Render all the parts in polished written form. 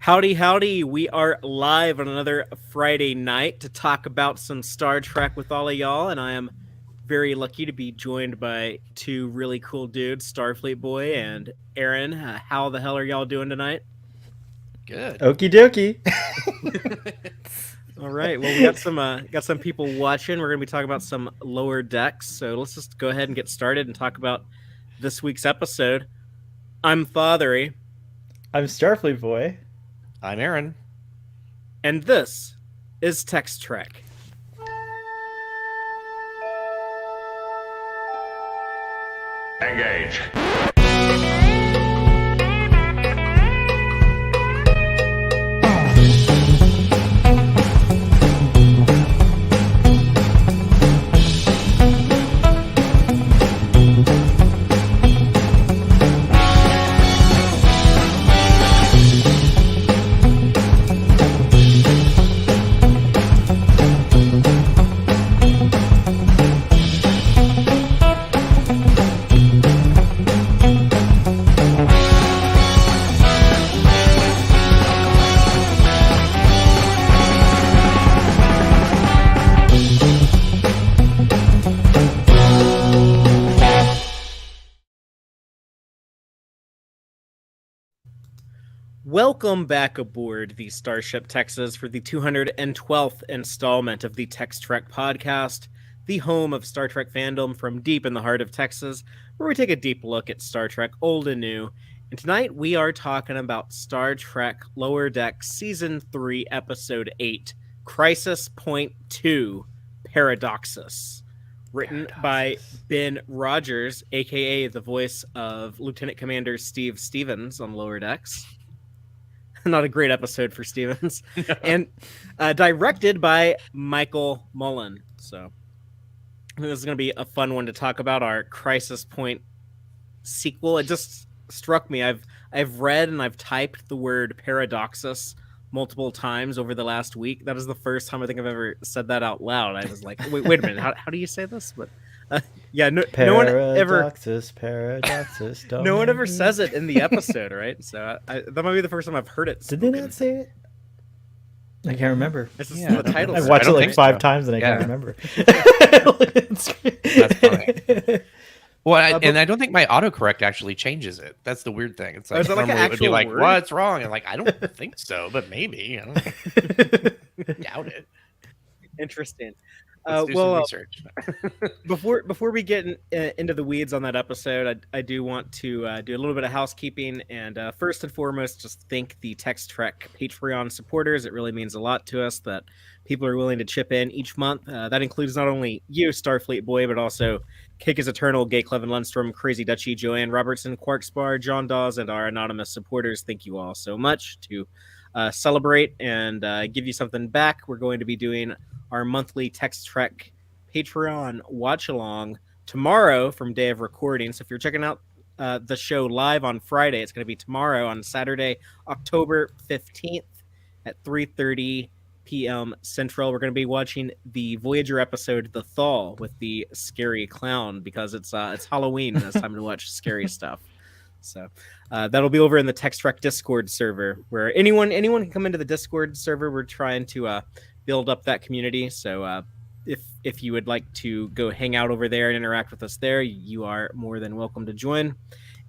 Howdy, howdy. We are live on another Friday night to talk about some Star Trek with all of y'all, and I am very lucky to be joined by two really cool dudes, Starfleet Boy and Aaron. How the hell are y'all doing tonight? Good. Okie dokie. All right. Well, we got some people watching. We're going to be talking about some lower decks, so let's just go ahead and get started and talk about this week's episode. I'm Fathery. I'm Starfleet Boy. I'm Aaron. And this is Tex-Trek. Engage. Welcome back aboard the Starship Texas for the 212th installment of the Tex-Trek podcast, the home of Star Trek fandom from deep in the heart of Texas, where we take a deep look at Star Trek old and new. And tonight we are talking about Star Trek Lower Deck Season 3, Episode 8, Crisis Point 2, Paradoxus. Written by Ben Rodgers, a.k.a. the voice of Lieutenant Commander Steve Stevens on Lower Decks. Not a great episode for Stevens. And directed by Michael Mullen. So this is going to be a fun one to talk about, our Crisis Point sequel. It just struck me. I've read and I've typed the word Paradoxus multiple times over the last week. That is the first time I think I've ever said that out loud. I was like, wait a minute, how do you say this? But yeah, no one ever Paradoxus. no one ever says it in the episode, right? So that might be the first time I've heard it spoken. Did they not say it? I can't remember. This is the title. I watched it like 5 times and I can't remember. That's funny. Well, and I don't think my autocorrect actually changes it. That's the weird thing. It's like, normally it would be like, word? What's wrong? And like, I don't think so, but maybe. I don't doubt it. Interesting. Let's do some research. before we get into the weeds on that episode, I do want to do a little bit of housekeeping, and first and foremost, just thank the Tex-Trek Patreon supporters. It really means a lot to us that people are willing to chip in each month. That includes not only you, Starfleet Boy, but also Cake is Eternal, Gay Clevin Lundstrom, Crazy Dutchie, Joanne Robertson, Quarkspar, John Dawes, and our anonymous supporters. Thank you all so much. To celebrate and give you something back, we're going to be doing our monthly Tex-Trek Patreon watch-along tomorrow from day of recording. So if you're checking out the show live on Friday, it's going to be tomorrow on Saturday, October 15th at 3:30 p.m. Central. We're going to be watching the Voyager episode, The Thaw, with the scary clown, because it's Halloween and it's time to watch scary stuff. So that'll be over in the Tex-Trek Discord server, where anyone can come into the Discord server. We're trying to build up that community. So if you would like to go hang out over there and interact with us there, you are more than welcome to join.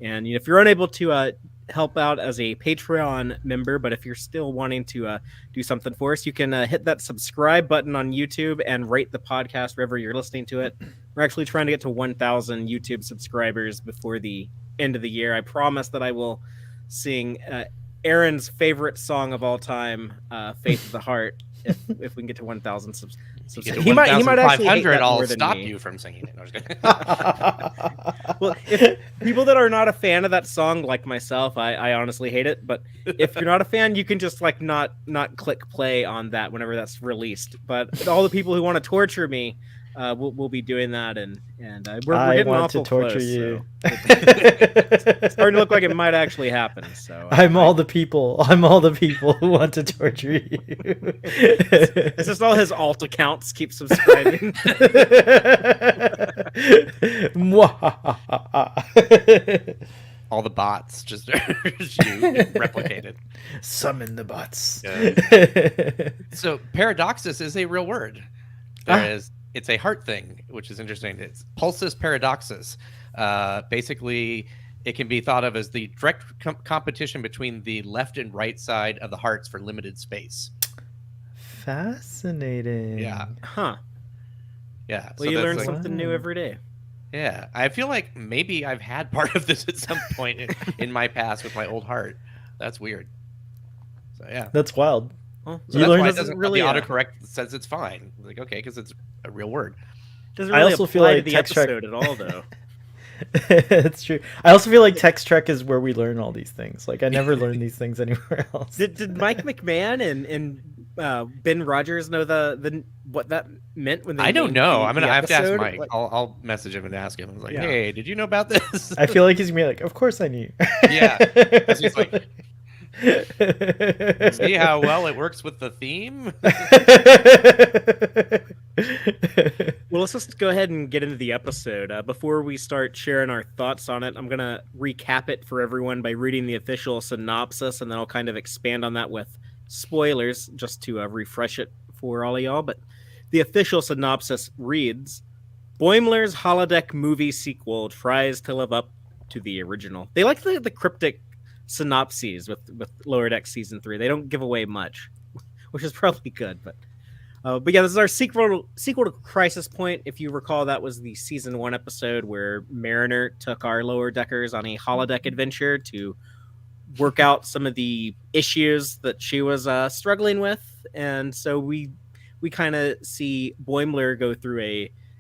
And if you're unable to help out as a Patreon member, but if you're still wanting to do something for us, you can hit that subscribe button on YouTube and rate the podcast wherever you're listening to it. We're actually trying to get to 1,000 YouTube subscribers before the end of the year. I promise that I will sing Aaron's favorite song of all time, Faith of the Heart, if we can get to 1,000 subs. He might actually hate that I'll stop you from singing it. No, well, if people that are not a fan of that song, like myself, I honestly hate it. But if you're not a fan, you can just like not click play on that whenever that's released. But all the people who want to torture me, we'll be doing that, and we're getting awful close. You. So it's starting to look like it might actually happen. So I'm all the people who want to torture you. It's just all his alt accounts keep subscribing. all the bots just replicated. Summon the bots. So Paradoxus is a real word. It's a heart thing, which is interesting. It's Pulsus Paradoxus. Basically, it can be thought of as the direct competition between the left and right side of the hearts for limited space. Fascinating. Yeah. Huh. Yeah. Well, you learn something new every day. Yeah. I feel like maybe I've had part of this at some point in my past with my old heart. That's weird. So, yeah. That's wild. Well, so that's why it doesn't really autocorrect says it's fine. Like, okay, because it's a real word. Doesn't really also feel like the episode at all, though. It's true. I also feel like Tex-Trek is where we learn all these things. Like I never learned these things anywhere else. Did Mike McMahon and Ben Rodgers know the what that meant when they? I don't know. I have to ask Mike. Like, I'll message him and ask him. I was like, hey, did you know about this? I feel like he's gonna be like, of course I knew. Yeah. He's like, see how well it works with the theme? Well, let's just go ahead and get into the episode. Before we start sharing our thoughts on it, I'm going to recap it for everyone by reading the official synopsis, and then I'll kind of expand on that with spoilers just to refresh it for all of y'all. But the official synopsis reads, Boimler's holodeck movie sequel tries to live up to the original. They like the cryptic synopses with Lower Deck Season 3. They don't give away much, which is probably good, but yeah, this is our sequel to Crisis Point. If you recall, that was the Season 1 episode where Mariner took our Lower Deckers on a holodeck adventure to work out some of the issues that she was struggling with. And so we kind of see Boimler go through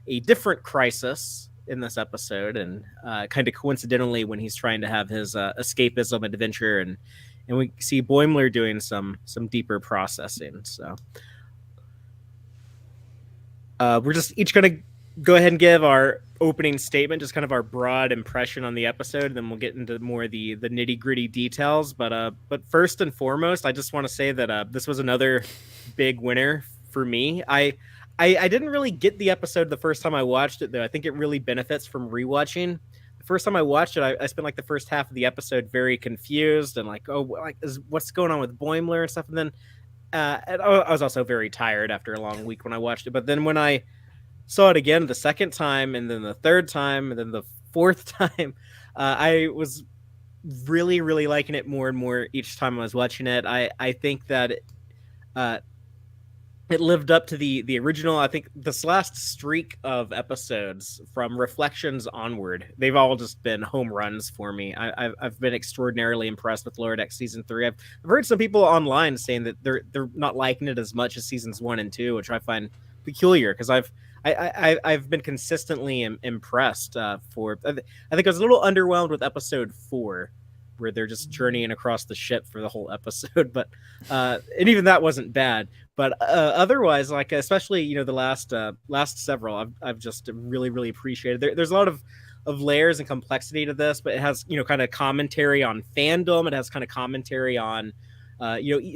a different crisis in this episode, and kind of coincidentally when he's trying to have his escapism adventure, and we see Boimler doing some deeper processing. So we're just each going to go ahead and give our opening statement, just kind of our broad impression on the episode, and then we'll get into more the nitty-gritty details. But first and foremost, I just want to say that this was another big winner for me. I didn't really get the episode the first time I watched it, though. I think it really benefits from rewatching. The first time I watched it, I spent like the first half of the episode very confused and like, what's going on with Boimler and stuff. And then and I was also very tired after a long week when I watched it. But then when I saw it again the second time, and then the third time, and then the fourth time, I was really, really liking it more and more each time I was watching it. I think that it lived up to the original. I think this last streak of episodes from Reflections onward, they've all just been home runs for me. I've been extraordinarily impressed with Lower Deck Season 3. I've heard some people online saying that they're not liking it as much as Seasons 1 and 2, which I find peculiar, because I've been consistently impressed. I think I was a little underwhelmed with Episode 4, where they're just journeying across the ship for the whole episode, but and even that wasn't bad. But otherwise, like especially the last several, I've just really, really appreciated. There's a lot of layers and complexity to this, but it has kind of commentary on fandom. It has kind of commentary on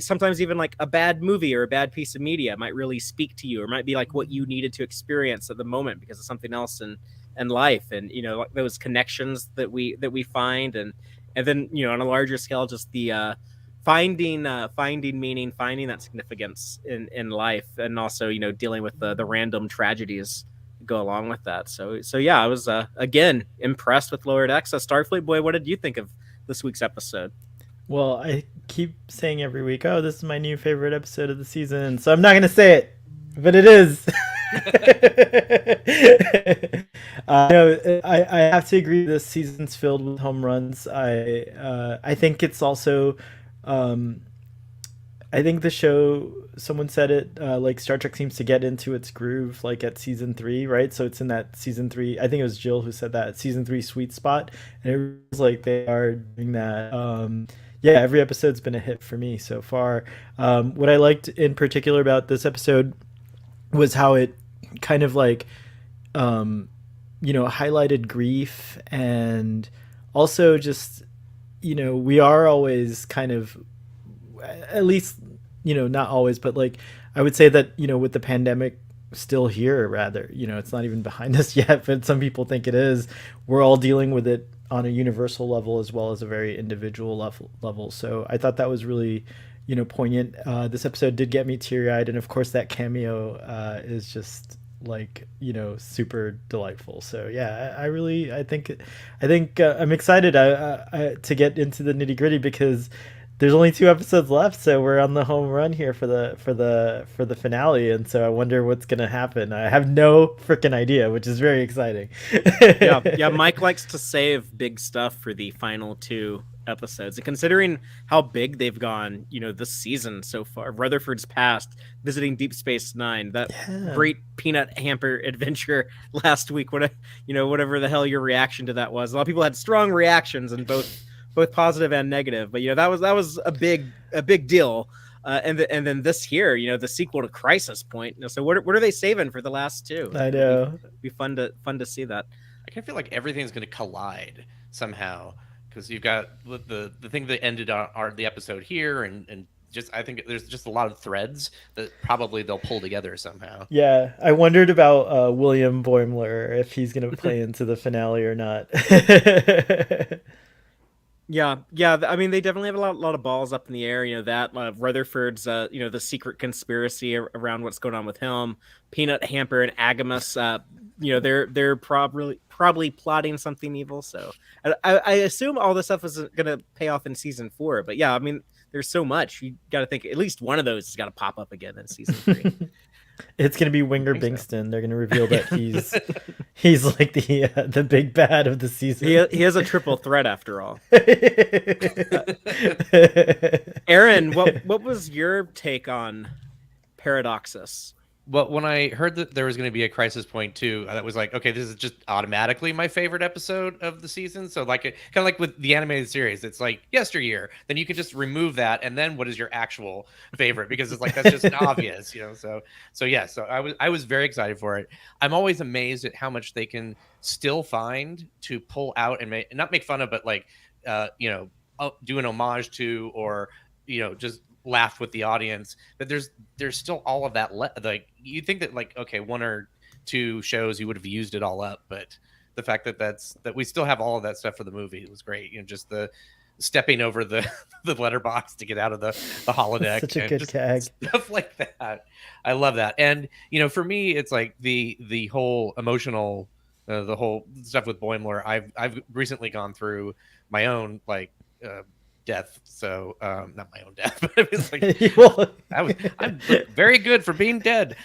sometimes even like a bad movie or a bad piece of media might really speak to you, or might be like what you needed to experience at the moment because of something else in life, and like those connections that we find, and then on a larger scale, just the finding meaning, finding that significance in life, and also dealing with the random tragedies that go along with that. So yeah, I was again impressed with Lower Decks. Starfleet Boy, what did you think of this week's episode? Well, I keep saying every week, oh, this is my new favorite episode of the season, so I'm not gonna say it, but it is. I have to agree, this season's filled with home runs. I think it's also I think the show, someone said it, like Star Trek seems to get into its groove like at Season 3, right? So it's in that Season 3, I think it was Jill who said that, Season 3 sweet spot, and it was like they are doing that. Yeah, every episode's been a hit for me so far. What I liked in particular about this episode was how it kind of like highlighted grief, and also just we are always kind of, at least not always, but like I would say that with the pandemic still here, rather it's not even behind us yet, but some people think it is, we're all dealing with it on a universal level as well as a very individual level. So I thought that was really, poignant. This episode did get me teary eyed, and of course that cameo is just like super delightful. So yeah, I think I'm excited to get into the nitty gritty because there's only 2 episodes left, so we're on the home run here for the finale, and so I wonder what's gonna happen. I have no freaking idea, which is very exciting. yeah. Mike likes to save big stuff for the final 2 episodes, and considering how big they've gone, this season so far, Rutherford's past, visiting Deep Space Nine, that great peanut hamper adventure last week. Whatever the hell your reaction to that was, a lot of people had strong reactions, and both positive and negative, but that was a big deal. And then this here, the sequel to Crisis Point. So what are they saving for the last 2? I know. It'd be fun to see that. I kind of feel like everything's going to collide somehow because you've got the thing that ended the episode here, and just I think there's just a lot of threads that probably they'll pull together somehow. Yeah, I wondered about William Boimler, if he's going to play into the finale or not. Yeah. I mean, they definitely have a lot of balls up in the air. That Rutherford's, the secret conspiracy around what's going on with him. Peanut Hamper and Agamus, they're probably plotting something evil. So I assume all this stuff is going to pay off in season 4. But yeah, I mean, there's so much. You got to think at least one of those has got to pop up again in season 3. It's gonna be Winger Bingston. So. They're gonna reveal that he's like the big bad of the season. He has a triple threat after all. Aaron, what was your take on Paradoxus? Well, when I heard that there was going to be a Crisis Point 2, that was like, okay, this is just automatically my favorite episode of the season. So like, kind of like with the animated series, it's like yesteryear. Then you can just remove that, and then what is your actual favorite? Because it's like that's just obvious, So yeah, so I was very excited for it. I'm always amazed at how much they can still find to pull out and not make fun of, but like, do an homage to, or just laugh with the audience. But there's still all of that like you think that like, okay, 1 or 2 shows you would have used it all up, but the fact that we still have all of that stuff for the movie, it was great. Just the stepping over the letterbox to get out of the holodeck. Such a good gag. Stuff like that. I love that. And for me, it's like the whole emotional the whole stuff with Boimler. I've recently gone through my own like death, so not my own death, but it was like I'm very good for being dead.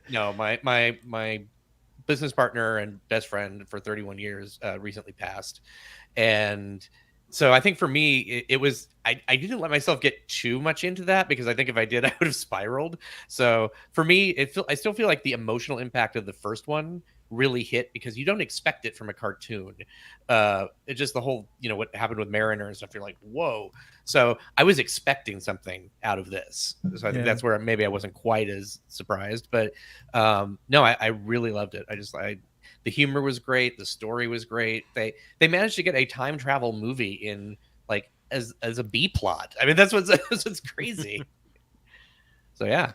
No, my business partner and best friend for 31 years recently passed, and so I think for me it was I didn't let myself get too much into that, because I think if I did I would have spiraled. So for me I still feel like the emotional impact of the first one really hit, because you don't expect it from a cartoon. It's just the whole, what happened with Mariner and stuff. You're like, whoa. So I was expecting something out of this. So I think that's where maybe I wasn't quite as surprised. But no, I really loved it. The humor was great. The story was great. They managed to get a time travel movie in like as a B plot. I mean, that's what's crazy. So yeah.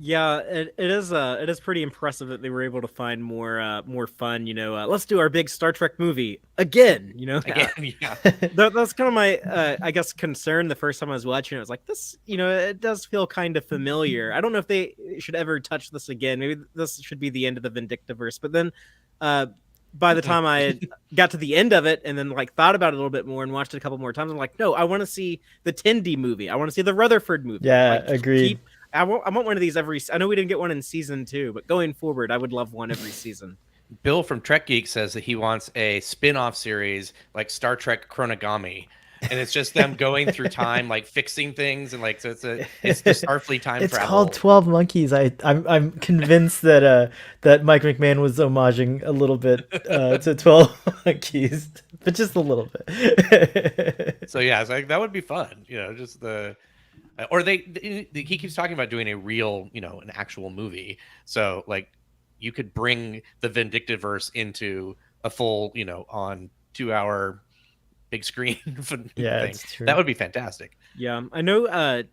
Yeah, it is pretty impressive that they were able to find more fun. Let's do our big Star Trek movie again. Again, yeah. That's kind of my I guess concern the first time I was watching it. I was like, this, it does feel kind of familiar. I don't know if they should ever touch this again. Maybe this should be the end of the Vindicta-verse. But then by the time I got to the end of it and then like thought about it a little bit more and watched it a couple more times, I'm like, no, I want to see the Tendi movie. I want to see the Rutherford movie. Yeah, agreed. I want one of these I know we didn't get one in season 2, but going forward, I would love one every season. Bill from Trek Geek says that he wants a spin-off series like Star Trek Chronogami, and it's just them going through time, like fixing things, and like so it's the Starfleet time it's travel. It's called 12 Monkeys. I'm convinced that Mike McMahon was homaging a little bit to 12 Monkeys, but just a little bit. So yeah, it's like that would be fun, just the. Or he keeps talking about doing a real, an actual movie. So like you could bring the Vindicta-verse into a full, on 2-hour big screen thing. It's true. That would be fantastic. Yeah, I know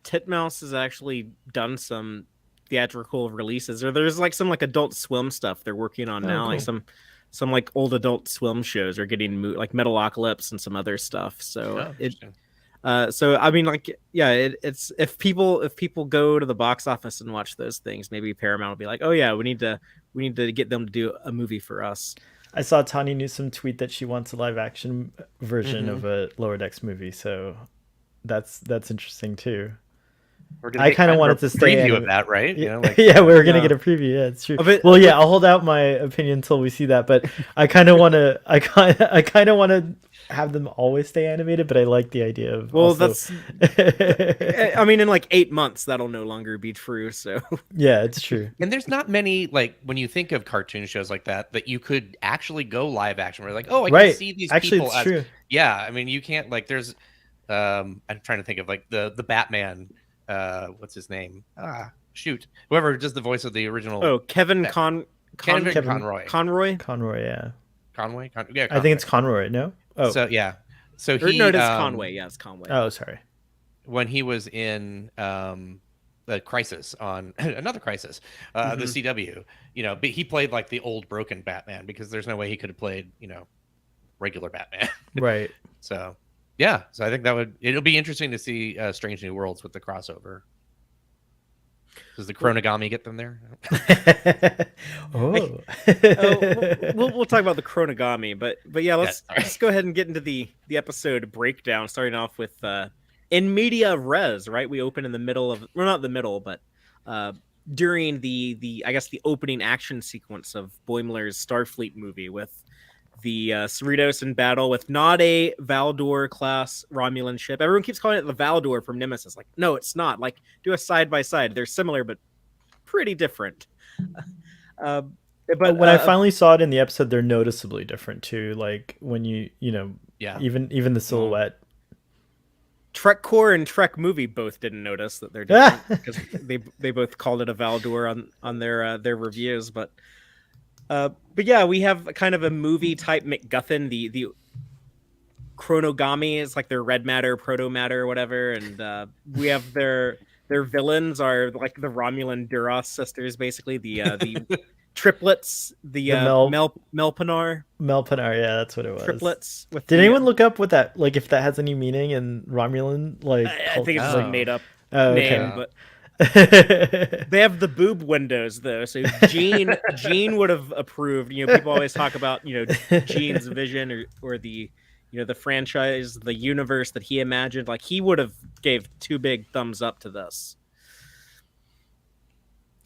Titmouse has actually done some theatrical releases, or there's like some like Adult Swim stuff they're working on now, cool. Like some some like old Adult Swim shows are getting like Metalocalypse and some other stuff. So so I mean, like, yeah, it's if people go to the box office and watch those things, maybe Paramount will be like, oh yeah, we need to get them to do a movie for us. I saw Tanya Newsom tweet that she wants a live action version of a Lower Decks movie, so that's interesting too. I kind of wanted to stay preview of that, right? Yeah, yeah, we were gonna get a preview. Yeah, it's true. Well, yeah, I'll hold out my opinion until we see that, but I kind of want to. I kind of want to have them always stay animated, but I like the idea of. Well, that's. I mean, in like 8 months, that'll no longer be true. So. Yeah, it's true. And there's not many, like, when you think of cartoon shows like that you could actually go live action. Where like, oh, I can see these people. It's true. Yeah, I mean, you can't like. There's, I'm trying to think of like the Batman. What's his name? Whoever does the voice of the original. Oh, Kevin Conroy. Conroy, yeah. Conway. I think it's Conroy. No. Oh, so yeah. So no, it's Conway. Yeah, it's Conway. Oh, sorry. When he was in the Crisis on another Crisis, the CW, but he played like the old broken Batman because there's no way he could have played, regular Batman. Right. So. Yeah, so I think it'll be interesting to see Strange New Worlds with the crossover. Does the Chronogami get them there? Oh. We'll talk about the Chronogami, but yeah, let's go ahead and get into the episode breakdown, starting off with in media res, right? We open in the middle of, well, not the middle, but during the I guess the opening action sequence of Boimler's Starfleet movie with the Cerritos in battle with not a Valdor class Romulan ship. Everyone keeps calling it the Valdor from Nemesis. Like, no, it's not. Like, do a side by side. They're similar, but pretty different. But when I finally saw it in the episode, they're noticeably different too. Like when even the silhouette. Trek Core and Trek Movie both didn't notice that they're different because they both called it a Valdor on their reviews, but yeah, we have kind of a movie type MacGuffin. The Chronogami is like their red matter, proto matter, or whatever, and we have their villains are like the Romulan Duras sisters, basically the triplets, the Melpinar. Melpinar, yeah, that's what it was. Triplets. Did anyone look up what that, like, if that has any meaning in Romulan? Like, I think it's just like made up name, but. They have the boob windows though, so Gene would have approved. People always talk about Gene's vision or the the franchise, the universe that he imagined. Like he would have gave 2 big thumbs up to this.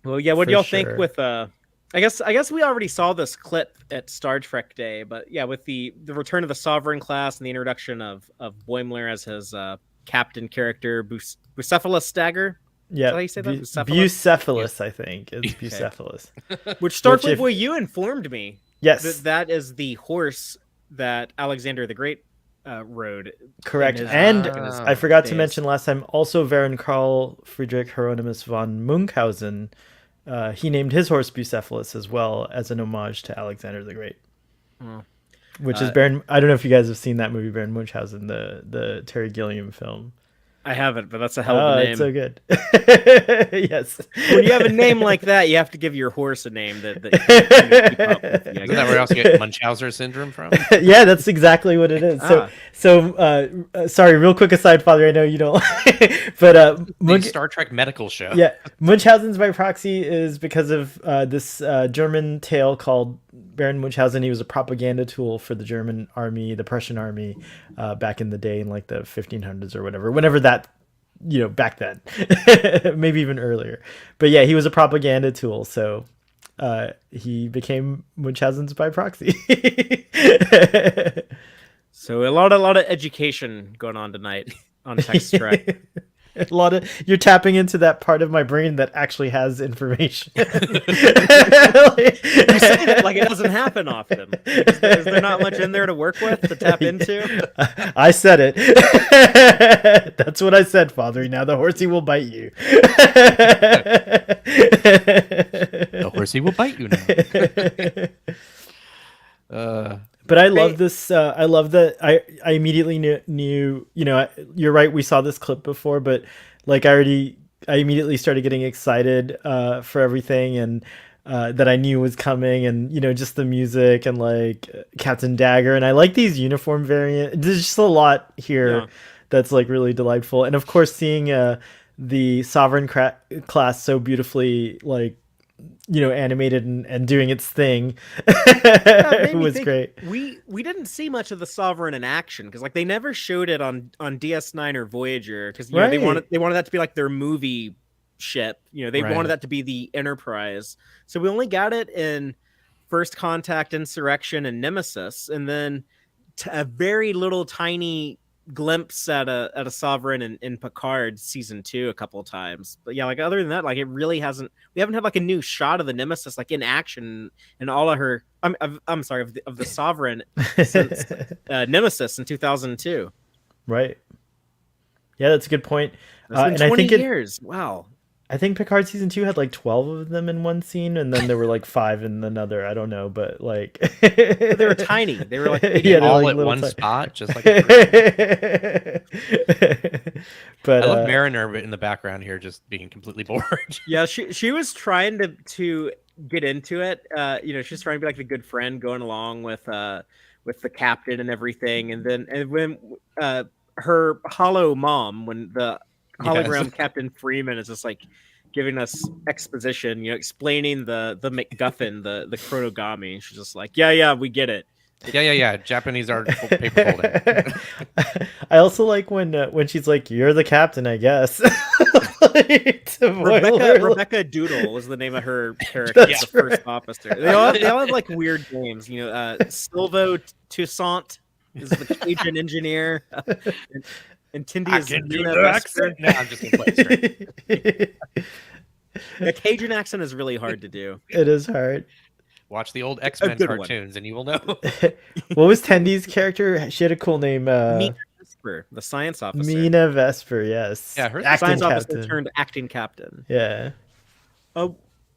Well, yeah, what do y'all think with I guess we already saw this clip at Star Trek Day, but yeah, with the return of the Sovereign class and the introduction of Boimler as his captain character, Bucephalus Dagger. Yeah, how you say that? Bucephalus, I think. It's Bucephalus. Which Starfleet boy, you informed me. Yes. That is the horse that Alexander the Great rode. Correct. And I forgot to mention last time, also Baron Karl Friedrich Hieronymus von Munchausen, he named his horse Bucephalus as well as an homage to Alexander the Great. Oh. Which is Baron. I don't know if you guys have seen that movie, Baron Munchausen, the Terry Gilliam film. I haven't, but that's a hell of a name. It's so good. Yes. When you have a name like that, you have to give your horse a name that you keep up with. Isn't that where you also get Munchausen syndrome from? Yeah, that's exactly what it is. So, sorry, real quick aside, Father, I know you don't, but Star Trek medical show. Yeah, Munchausen's by proxy is because of this German tale called Baron Munchausen. He was a propaganda tool for the German army, the Prussian army, back in the day in like the 1500s or whenever that, back then, maybe even earlier. But yeah, he was a propaganda tool, so he became Munchausen's by proxy. So a lot of education going on tonight on Tex-Trek. You're tapping into that part of my brain that actually has information. You say that like it doesn't happen often. Is there not much in there to work with, to tap into? I said it. That's what I said, Father. Now the horsey will bite you. The horsey will bite you now. But I love this. I love that. I immediately knew. You're right. We saw this clip before, but like I immediately started getting excited for everything, and that I knew was coming, and just the music and like Captain Dagger, and I like these uniform variant. There's just a lot here that's like really delightful, and of course seeing the Sovereign class so beautifully like animated and doing its thing was great. We didn't see much of the Sovereign in action because like they never showed it on DS9 or Voyager because they wanted that to be like their movie ship. They wanted that to be the Enterprise. So we only got it in First Contact, Insurrection, and Nemesis, and then a very little tiny glimpse at a Sovereign in Picard season 2 a couple of times. But yeah, like other than that, like it really hasn't. We haven't had like a new shot of the Nemesis like in action and all of her. I'm sorry, of the Sovereign since Nemesis in 2002. Right. Yeah, that's a good point. It's been 20 years. Wow. I think Picard season 2 had like 12 of them in one scene, and then there were like 5 in another. I don't know, but like they were tiny. They were like all at one spot, just like. But I love Mariner in the background here, just being completely bored. Yeah, she was trying to get into it. She's trying to be like the good friend, going along with the captain and everything, and when her hollow mom, when the hologram Captain Freeman is just like giving us exposition, explaining the MacGuffin, the chronogami. She's just like, yeah, we get it. Yeah. Japanese are paper folding. I also like when she's like, "You're the captain, I guess." Rebecca Doodle was the name of her character, the first officer. They all have like weird names. Silvo Toussaint is the Cajun engineer. And Tindy is Mina Vesper. No, I'm just gonna play it straight. The Cajun accent is really hard to do. It is hard. Watch the old X-Men cartoons and you will know. What was Tendy's character? She had a cool name. Mina Vesper, the science officer. Mina Vesper, yes. Yeah, her science officer turned acting captain. Yeah.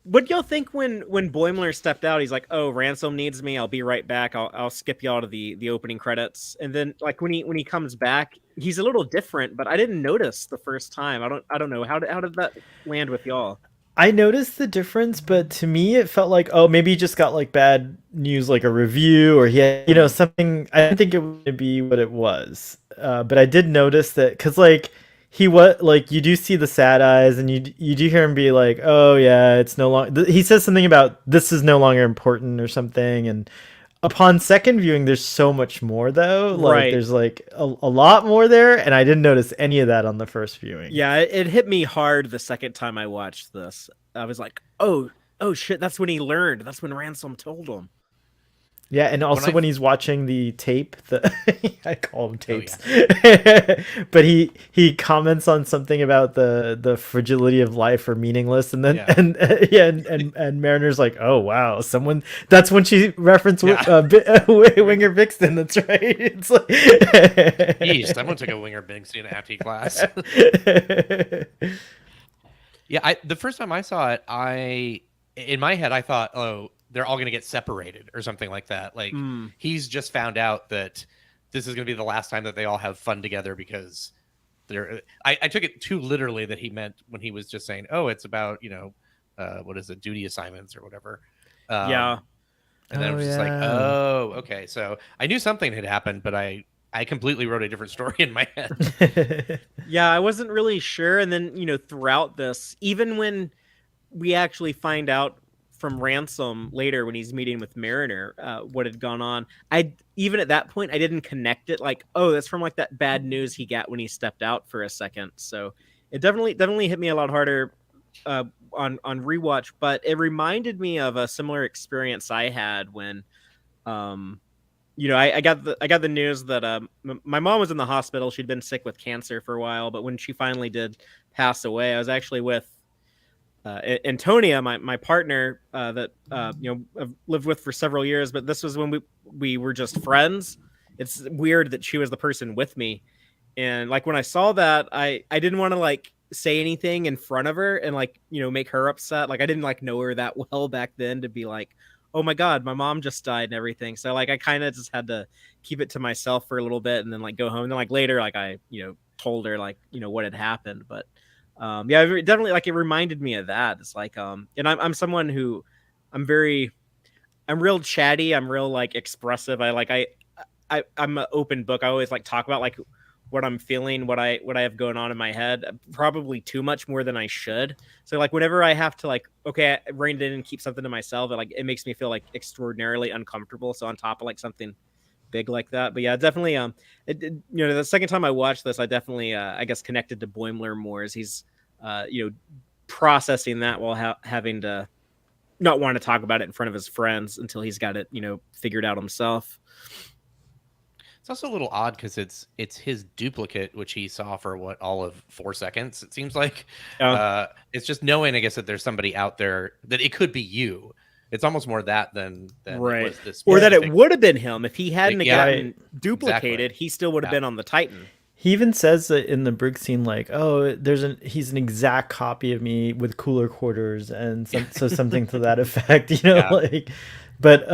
What y'all think when Boimler stepped out? He's like, "Oh, Ransom needs me. I'll be right back. I'll skip y'all to the opening credits." And then like when he comes back, he's a little different, but I didn't notice the first time. I don't know how did that land with y'all? I noticed the difference, but to me it felt like, oh, maybe he just got like bad news, like a review, or he had, something. I didn't think it would be what it was, but I did notice that because like he was like, you do see the sad eyes, and you do hear him be like, oh yeah, it's no longer. He says something about this is no longer important or something, and upon second viewing, there's so much more though. Like there's like a lot more there, and I didn't notice any of that on the first viewing. Yeah, it hit me hard the second time I watched this. I was like, oh shit, that's when he learned. That's when Ransom told him. Yeah, and also when he's watching the tape, I call them tapes, but he comments on something about the fragility of life or meaningless, and then and Mariner's like, oh wow, that's when she referenced Winger Bixton. That's right. It's like, jeez, someone took a Winger Bixton AFT class. Yeah, the first time I saw it, in my head I thought, oh, they're all going to get separated or something like that. Like he's just found out that this is going to be the last time that they all have fun together because I took it too literally that he meant when he was just saying, oh, it's about, what is it? Duty assignments or whatever. Yeah. And then I was just like, oh, okay. So I knew something had happened, but I completely wrote a different story in my head. Yeah. I wasn't really sure. And then, throughout this, even when we actually find out from Ransom later when he's meeting with Mariner, what had gone on. Even at that point, I didn't connect it. Like, oh, that's from like that bad news he got when he stepped out for a second. So it definitely hit me a lot harder on rewatch. But it reminded me of a similar experience I had when, I got the news that my mom was in the hospital. She'd been sick with cancer for a while, but when she finally did pass away, I was actually with Antonia, my partner that I've lived with for several years, but this was when we were just friends. It's weird that she was the person with me, and like when I saw that, I didn't want to like say anything in front of her and like make her upset. Like I didn't like know her that well back then to be like, oh my god, my mom just died and everything. So like I kind of just had to keep it to myself for a little bit and then like go home. And then like later, like I told her like what had happened, but. Definitely like it reminded me of that. It's like and I'm someone who I'm real chatty. I'm real like expressive. I'm an open book. I always like talk about like what I'm feeling, what I have going on in my head. Probably too much more than I should. So like whenever I have to like I rein it in and keep something to myself, it makes me feel like extraordinarily uncomfortable. So on top of like something big like that, but yeah, definitely the second time I watched this, I definitely I guess connected to Boimler more as he's processing that while having to not want to talk about it in front of his friends until he's got it figured out himself. It's also a little odd because it's his duplicate, which he saw for all of 4 seconds. It seems like it's just knowing, I guess, that there's somebody out there that it could be you. It's almost more that than right, it was this or that it would have been him if he hadn't gotten duplicated. Exactly. He still would have been on the Titan. He even says that in the brig scene, like, "Oh, he's an exact copy of me with cooler quarters," and so something to that effect, like. But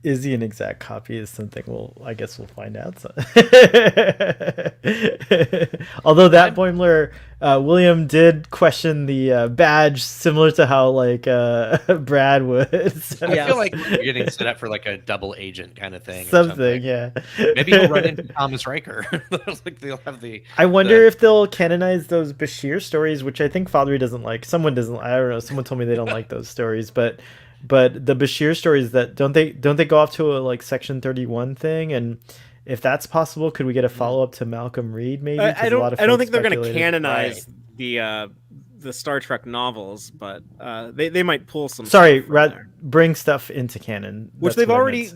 is he an exact copy is something I guess we'll find out. So. Although that Boimler, William did question the badge, similar to how like Brad would. So. I feel like you're getting set up for like a double agent kind of thing. Something, yeah. Maybe he'll run into Thomas Riker. Like they'll have I wonder if they'll canonize those Bashir stories, which I think Fatherly doesn't like. Someone doesn't. I don't know. Someone told me they don't like those stories, but the Bashir stories, that don't they go off to a like Section 31 thing? And if that's possible, could we get a follow up to Malcolm Reed? Maybe I don't think they're going to canonize the Star Trek novels, but they might pull some. Bring stuff into canon, which they've already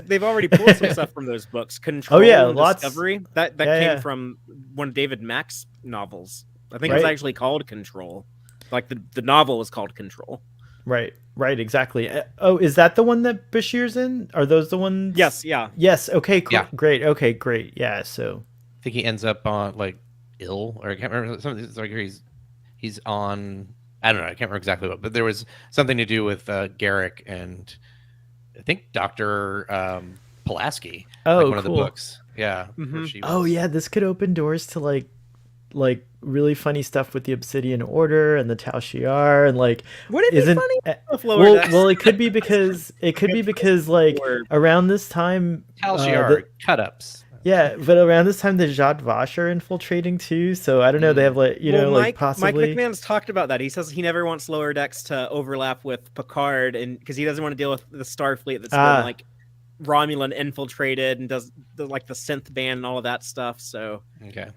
pulled some stuff from those books. Control, and Discovery that came from one of David Mack's novels. I think it was actually called Control. Like the novel was called Control. Right, exactly. Oh, is that the one that Bashir's in? Are those the ones? Yes, yeah. Yes, okay, cool. Yeah. Great, okay, great. Yeah, so... I think he ends up on, like, ill, or I can't remember. Something, it's like he's on... I don't know, I can't remember exactly what, but there was something to do with Garrick and I think Dr. Pulaski. Oh, one of the books. Yeah. Mm-hmm. Yeah, this could open doors to, like really funny stuff with the Obsidian Order and the Tal Shiar and like would it be funny? Well, it could be because like around this time Tal Shiar cut-ups. Yeah, but around this time the Zhat Vash are infiltrating too, so I don't know. They have like like possibly. Mike McMahon's talked about that. He says he never wants lower decks to overlap with Picard, and because he doesn't want to deal with the Starfleet that's been like Romulan infiltrated and does the synth ban and all of that stuff. So okay,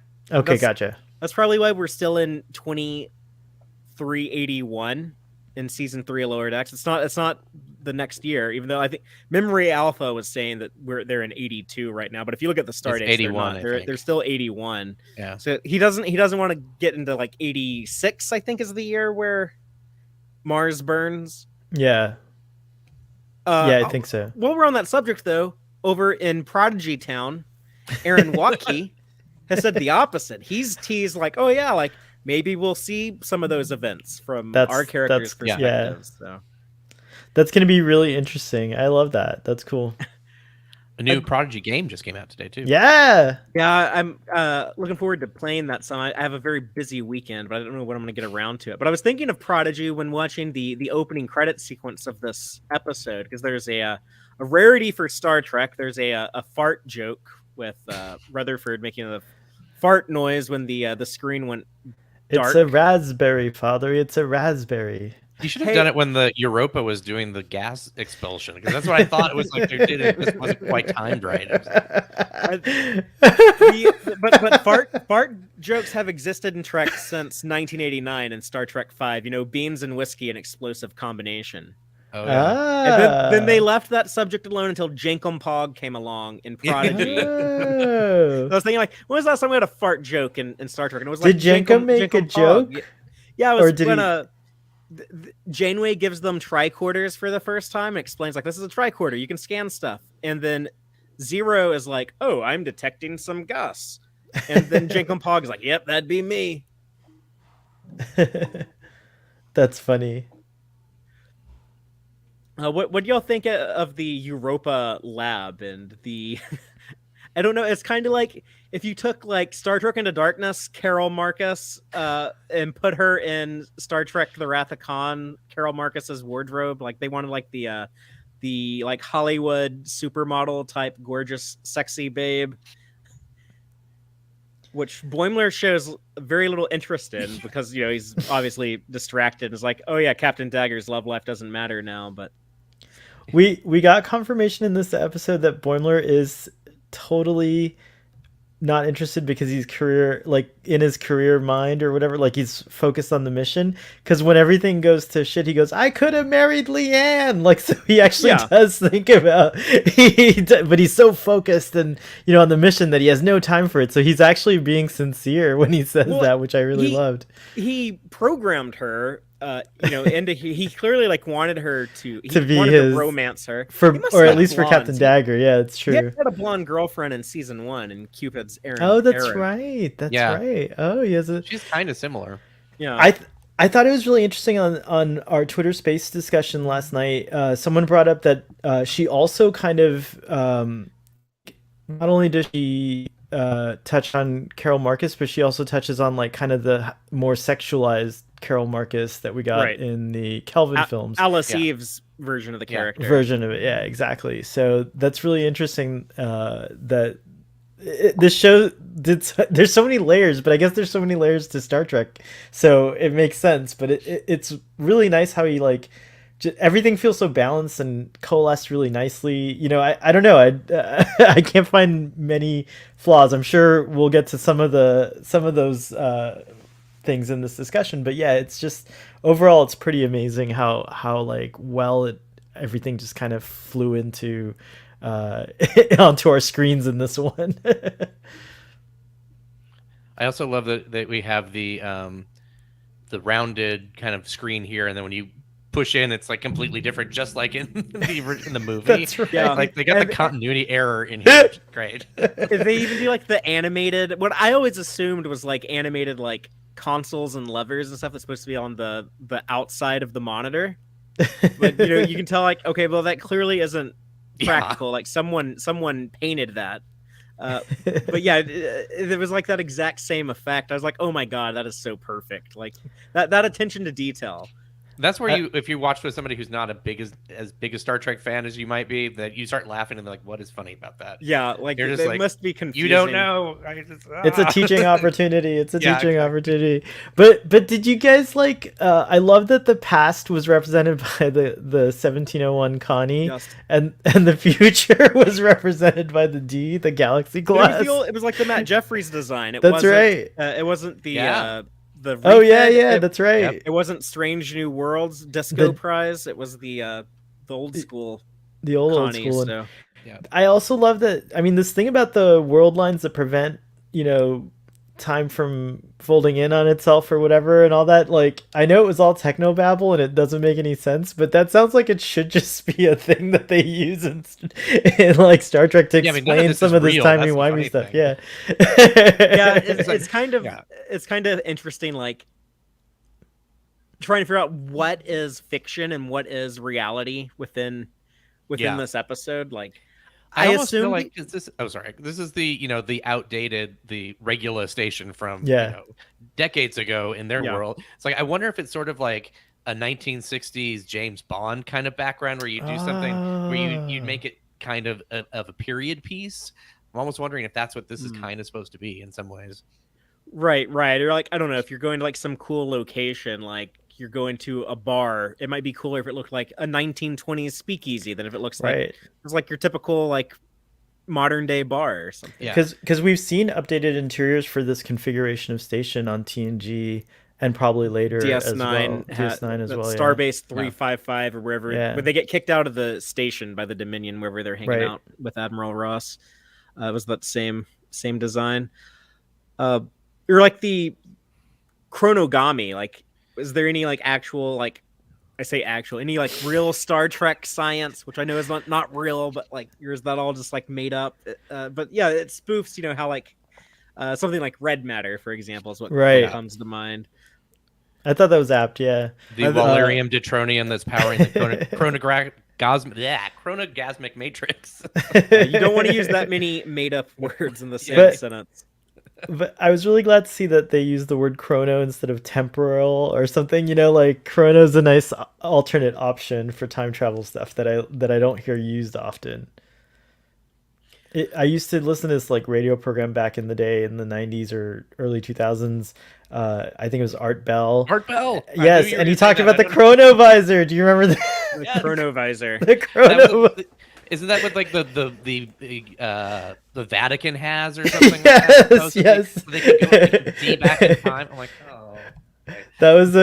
gotcha. That's probably why we're still in 2381 in season 3 of Lower Decks. It's not the next year, even though I think Memory Alpha was saying that they're in 82 right now. But if you look at the start dates, 81. They're still 81. Yeah. So he doesn't want to get into like 86. I think is the year where Mars burns. Yeah. I think so. While we're on that subject, though, over in Prodigy Town, Aaron Watkey has said the opposite. He's teased like, oh yeah, like maybe we'll see some of those events from our characters' perspectives. So that's going to be really interesting. I love that. That's cool. A new Prodigy game just came out today too. Yeah, I'm looking forward to playing that some. I have a very busy weekend, but I don't know when I'm going to get around to it. But I was thinking of Prodigy when watching the opening credit sequence of this episode, because there's a rarity for Star Trek. There's a fart joke with Rutherford making a fart noise when the screen went dark. It's a raspberry, Father. It's a raspberry. You should have done it when the Europa was doing the gas expulsion, because that's what I thought it was like. They did it. This wasn't quite timed right. But fart jokes have existed in Trek since 1989 in Star Trek V. Beans and whiskey, an explosive combination. Oh, yeah. And then they left that subject alone until Jankum Pog came along in Prodigy. I was thinking, like, when was the last time we had a fart joke in Star Trek? And it was like, did Jankum make a joke? Yeah, it was when Janeway gives them tricorders for the first time and explains, like, this is a tricorder, you can scan stuff. And then Zero is like, oh, I'm detecting some gas. And then Jankum Pog is like, yep, that'd be me. That's funny. What do y'all think of the Europa Lab and the I don't know. It's kind of like if you took like Star Trek Into Darkness, Carol Marcus, and put her in Star Trek: The Wrath of Khan, Carol Marcus's wardrobe. Like they wanted like the like Hollywood supermodel type, gorgeous, sexy babe, which Boimler shows very little interest in because he's obviously distracted. It's like, oh yeah, Captain Dagger's love life doesn't matter now, but. We got confirmation in this episode that Boimler is totally not interested because he's in his career mind or whatever, like he's focused on the mission, because when everything goes to shit he goes, I could have married Leanne, like, so he actually does think about but he's so focused and on the mission that he has no time for it, so he's actually being sincere when he says that, which I really loved. He programmed her and he clearly like wanted her to be to romance her or at least for Captain Dagger. Yeah, it's true. He had a blonde girlfriend in season 1 in Cupid's Errand. Oh, that's right. That's right. Oh, he has she's kind of similar. Yeah. I thought it was really interesting on our Twitter Space discussion last night. Someone brought up that she also kind of not only does she touch on Carol Marcus, but she also touches on like kind of the more sexualized Carol Marcus that we got in the Kelvin films. Alice Eve's version of the character. Version of it, yeah, exactly. So that's really interesting that this show there's so many layers, but I guess there's so many layers to Star Trek, so it makes sense. But it's really nice how he like everything feels so balanced and coalesced really nicely. I don't know. I can't find many flaws. I'm sure we'll get to some of those things in this discussion, but yeah, it's just overall it's pretty amazing how like well everything just kind of flew into onto our screens in this one. I also love that we have the rounded kind of screen here, and then when you push in, it's like completely different, just like in the movie. That's right. Yeah, like they got the continuity error in here. Great. They even do like the animated. What I always assumed was like animated like consoles and levers and stuff that's supposed to be on the outside of the monitor. But you can tell like, okay, well that clearly isn't practical. Like someone painted that. But yeah, it was like that exact same effect. I was like, oh my god, that is so perfect. Like that attention to detail. That's where if you watch with somebody who's not as big a Star Trek fan as you might be, that you start laughing and they're like, what is funny about that? Yeah, like you're just it like, must be confusing. You don't know. It's a teaching opportunity. Opportunity. But did you guys like? I love that the past was represented by the 1701 Connie, and the future was represented by the D, the Galaxy class. It was like the Matt Jeffries design. That's right. It wasn't the. That's right. Yep. It wasn't Strange New Worlds Disco Prize. It was the old school. The old Connie, school. So. Yeah. I also love that. I mean, this thing about the world lines that prevent time from folding in on itself or whatever and all that. Like, I know it was all technobabble and it doesn't make any sense, but that sounds like it should just be a thing that they use in like Star Trek to explain some of this timey-wimey stuff. Thing. Yeah. Yeah, it's kind of interesting, like trying to figure out what is fiction and what is reality within this episode. Like, I almost feel like this is the outdated, the Regula station from decades ago in their world. It's like, I wonder if it's sort of like a 1960s James Bond kind of background where you do something where you'd make it kind of a period piece. I'm almost wondering if that's what this is kind of supposed to be in some ways. Right. Or like, I don't know, if you're going to like some cool location, like you're going to a bar, it might be cooler if it looked like a 1920s speakeasy than if it looks like it's like your typical like modern day bar or something. Yeah, because we've seen updated interiors for this configuration of station on TNG and probably later DS9 DS9 as well. Starbase 355 or wherever where they get kicked out of the station by the Dominion, wherever they're hanging out with Admiral Ross. It was that same design. Or like the chronogami, like, is there any like actual, like, I say actual, any like real Star Trek science, which I know is not real, but like, is that all just like made up? But yeah, it spoofs, how like something like red matter, for example, is what comes to mind. I thought that was apt, yeah. The Wallerium Deutronium that's powering the chronogasmic matrix. You don't want to use that many made-up words in the same sentence. But I was really glad to see that they used the word chrono instead of temporal or something. Like chrono's a nice alternate option for time travel stuff that I don't hear used often. I used to listen to this like radio program back in the day in the 90s or early 2000s. I think it was Art Bell. Art Bell. Yes, and he talked about the chronovisor. Do you remember that? The chronovisor. The chronovisor. Isn't that what like the Vatican has or something? Yes, like that? yes. They could see back in time. I'm like, oh. Okay. That was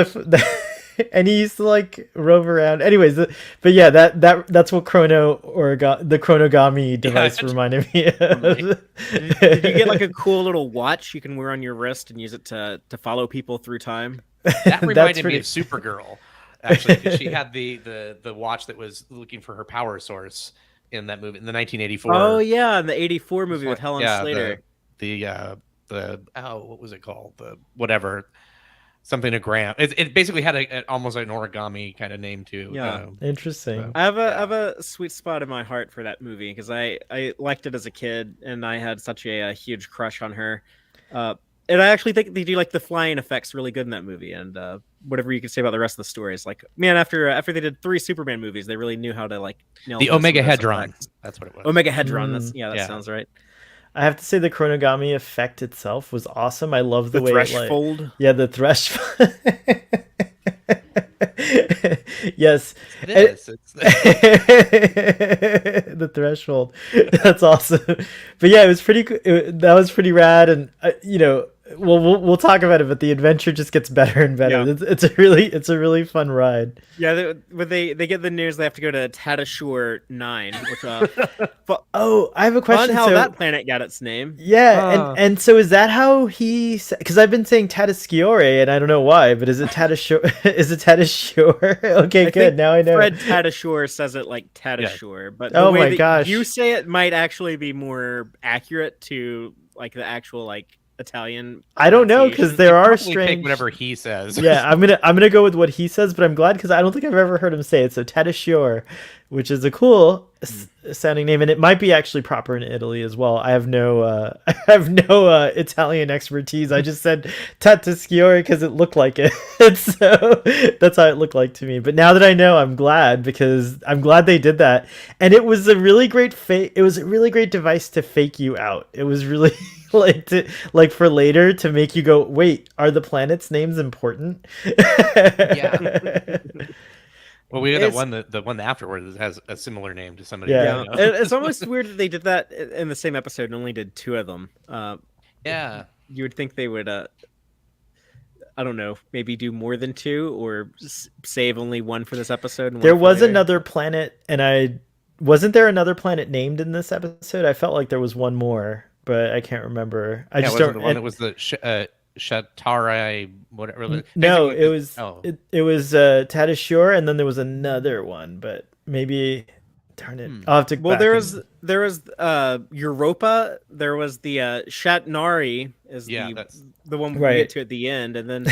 and he used to like rove around. Anyways, but yeah, that's what the chronogami device reminded me of. Did you get like a cool little watch you can wear on your wrist and use it to follow people through time? That reminded me of Supergirl, actually, because she had the watch that was looking for her power source in that movie in the 1984. Oh yeah, in the 84 movie with Helen Slater. What was it called? The whatever. Something a gram. It basically had almost an origami kind of name too. Yeah, interesting. I have a sweet spot in my heart for that movie because I liked it as a kid and I had such a huge crush on her. And I actually think they do like the flying effects really good in that movie. And whatever you can say about the rest of the story is like, man, after they did 3 Superman movies, they really knew how to like nail the Omega Hedron. That's what it was. Omega Hedron. That sounds right. I have to say the chronogami effect itself was awesome. I love the way threshold. The threshold. Yes, the threshold. That's awesome. But yeah, it was pretty. That was pretty rad, and we'll talk about it. But the adventure just gets better and better. Yeah. It's a really fun ride. Yeah, when they get the news, they have to go to Tadashore 9. Which, I have a question. On how that planet got its name. Yeah, and so is that how he? Because I've been saying Tadasciore, and I don't know why, but is it Tadashore? Is it Tadashore? Okay, good. Now I know. Fred Tadashore says it like Tadashore, but oh my gosh, you say it might actually be more accurate to like the actual like Italian. I don't know because there are strange. Whatever he says. Yeah, I'm gonna go with what he says, but I'm glad because I don't think I've ever heard him say it. So Tadashore, which is a cool sounding name, and it might be actually proper in Italy as well. I have no Italian expertise. I just said Tadasciore because it looked like it. So that's how it looked like to me. But now that I know, I'm glad because I'm glad they did that, and it was a really great It was a really great device to fake you out. It was really like for later to make you go, wait, are the planets' names important? Yeah. Well, we had the one afterwards has a similar name to somebody. Yeah, it's almost weird that they did that in the same episode and only did 2 of them. Yeah, you would think they would. I don't know, maybe do more than 2 or save only 1 for this episode. There was another planet, and wasn't there another planet named in this episode? I felt like there was one more, but I can't remember. I just don't. The one that was the Shatari, whatever. No, it was Tadashore, and then there was another one, but maybe darn it, I'll have to. Well, there was Europa. There was the Shatnari is the one we get to at the end, and then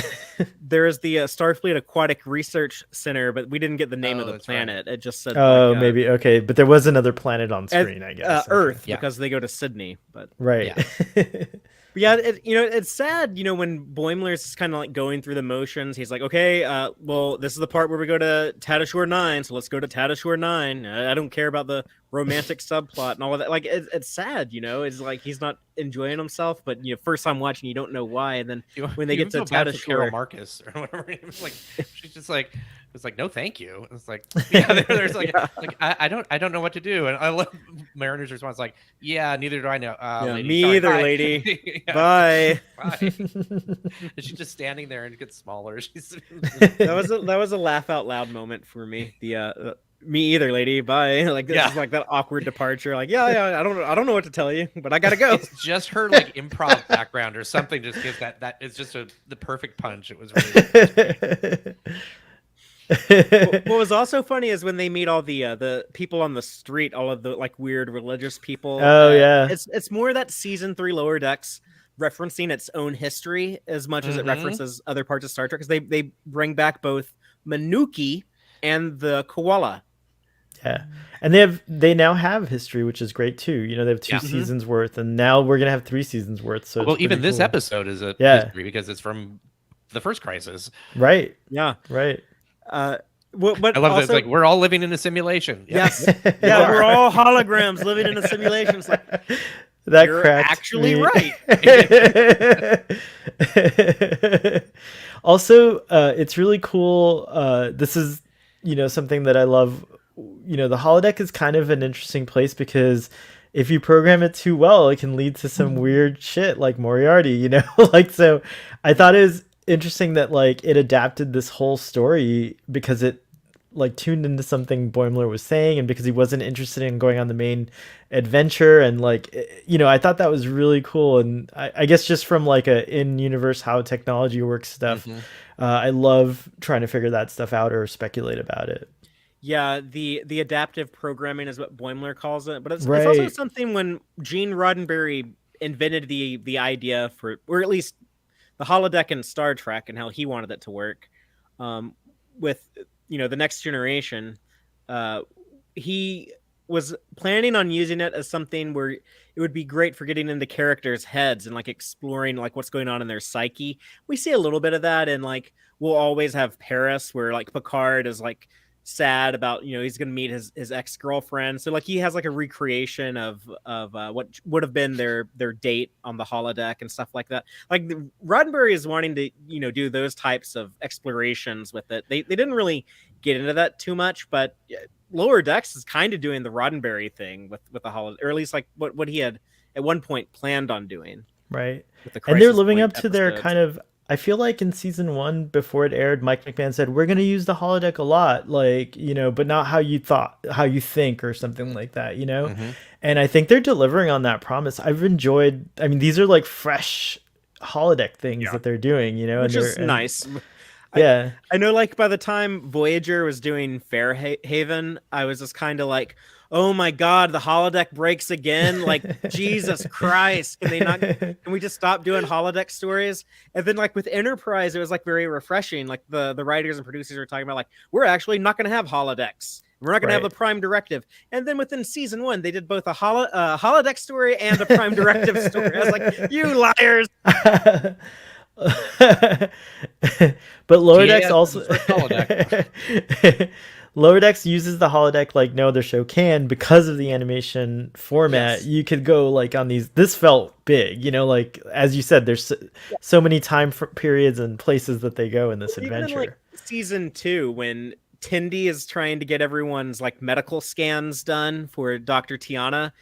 there is the Starfleet Aquatic Research Center, but we didn't get the name of the planet. Right. It just said. Oh, maybe okay, but there was another planet on screen, I guess. Earth, because they go to Sydney, but right. Yeah. But yeah, it's sad, when Boimler's kind of like going through the motions. He's like, okay, well, this is the part where we go to Tadashore 9, so let's go to Tadashore 9. I don't care about the romantic subplot and all of that. Like, it's sad, it's like he's not enjoying himself, but first time watching, you don't know why. And then when they get to Tadashore, Carol Marcus or whatever, like she's just like, it's like, no, thank you. It's like, there's like, like I don't know what to do. And I love Mariner's response, like, yeah, neither do I know. Lady, me sorry, either, bye. lady. Bye. Bye. And she's just standing there and gets smaller. That was a laugh out loud moment for me. The me either, lady. Bye. Like this is like that awkward departure. Like I don't know what to tell you, but I gotta go. It's just her like improv background or something. Just gives that it's just the perfect punch. It was really. What was also funny is when they meet all the people on the street, all of the like weird religious people. Oh yeah, it's more that season 3 Lower Decks referencing its own history as much as it references other parts of Star Trek. Because they bring back both Manuki and the koala. Yeah. And they now have history, which is great too. You know, they have 2 seasons worth, and now we're gonna have 3 seasons worth. So Well, it's even this cool. episode is a history because it's from the first crisis. Right. Yeah. Right. Well, but I love also, that it's like we're all living in a simulation. Yes. Yeah, we're all holograms living in a simulation. It's like that you're cracked actually me. right. Also, it's really cool. This is, something that I love. The holodeck is kind of an interesting place because if you program it too well, it can lead to some weird shit like Moriarty, like, so I thought it was interesting that like it adapted this whole story because it like tuned into something Boimler was saying, and because he wasn't interested in going on the main adventure, and like I thought that was really cool. And I guess just from like a in-universe how technology works stuff, I love trying to figure that stuff out or speculate about it. Yeah, the adaptive programming is what Boimler calls it, but it's also something when Gene Roddenberry invented the idea for, or at least the holodeck in Star Trek and how he wanted it to work, with the Next Generation, he was planning on using it as something where it would be great for getting into characters' heads and like exploring like what's going on in their psyche. We see a little bit of that, and like we'll always have Paris, where like Picard is like sad about he's gonna meet his ex-girlfriend, so like he has like a recreation of what would have been their date on the holodeck and stuff like that. Like Roddenberry is wanting to do those types of explorations with it. They didn't really get into that too much, but Lower Decks is kind of doing the Roddenberry thing with the holodeck, or at least like what he had at one point planned on doing, right? With the and they're living Point up to their episodes. kind of, I feel like in season 1 before it aired, Mike McMahon said we're going to use the holodeck a lot, like but not how you think or something like that, And I think they're delivering on that promise. I've enjoyed. I mean, these are like fresh holodeck things that they're doing, which is nice. Yeah, I know. Like by the time Voyager was doing Fairhaven, I was just kind of like, "Oh my God, the holodeck breaks again!" Like Jesus Christ, can we just stop doing holodeck stories? And then like with Enterprise, it was like very refreshing. Like the writers and producers were talking about like, we're actually not going to have holodecks. We're not going to have the Prime Directive. And then within season 1, they did both a holodeck story and a Prime Directive story. I was like, you liars. But Lower Decks also Lower Decks uses the holodeck like no other show can because of the animation format. Yes. You could go like on these. This felt big, like as you said. There's so many time periods and places that they go in this adventure. Even in, like, season 2, when Tindy is trying to get everyone's like medical scans done for Dr. Tiana,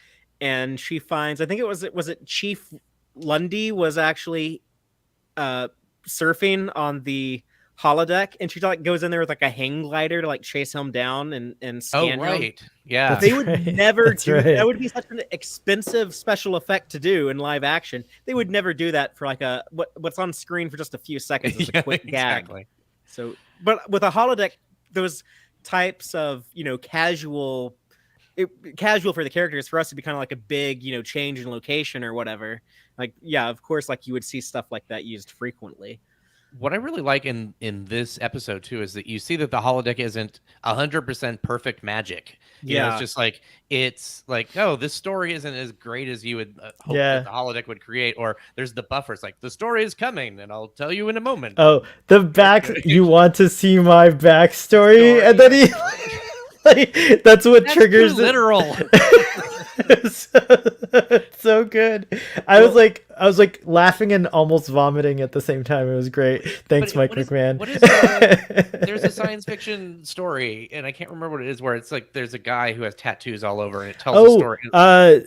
and she finds, I think was it Chief Lundy was actually surfing on the holodeck, and she like goes in there with like a hang glider to like chase him down and scan him. Yeah, but they would never do that. Would be such an expensive special effect to do in live action. They would never do that for like what's on screen for just a few seconds as a quick gag. So, but with a holodeck, those types of casual for the characters, for us to be kind of like a big change in location or whatever. Like, yeah, of course, like you would see stuff like that used frequently. What I really like in this episode too is that you see that the holodeck isn't 100% perfect magic. You know, it's just like, it's like, oh, this story isn't as great as you would hope that the holodeck would create. Or there's the buffer. It's like, the story is coming, and I'll tell you in a moment. Oh, the back. You want to see my backstory, and then he. Like, that's what triggers too literal. so good. I was like laughing and almost vomiting at the same time. It was great. Thanks, Mike McMahon. There's a science fiction story, and I can't remember what it is, where it's like there's a guy who has tattoos all over, and it tells a story.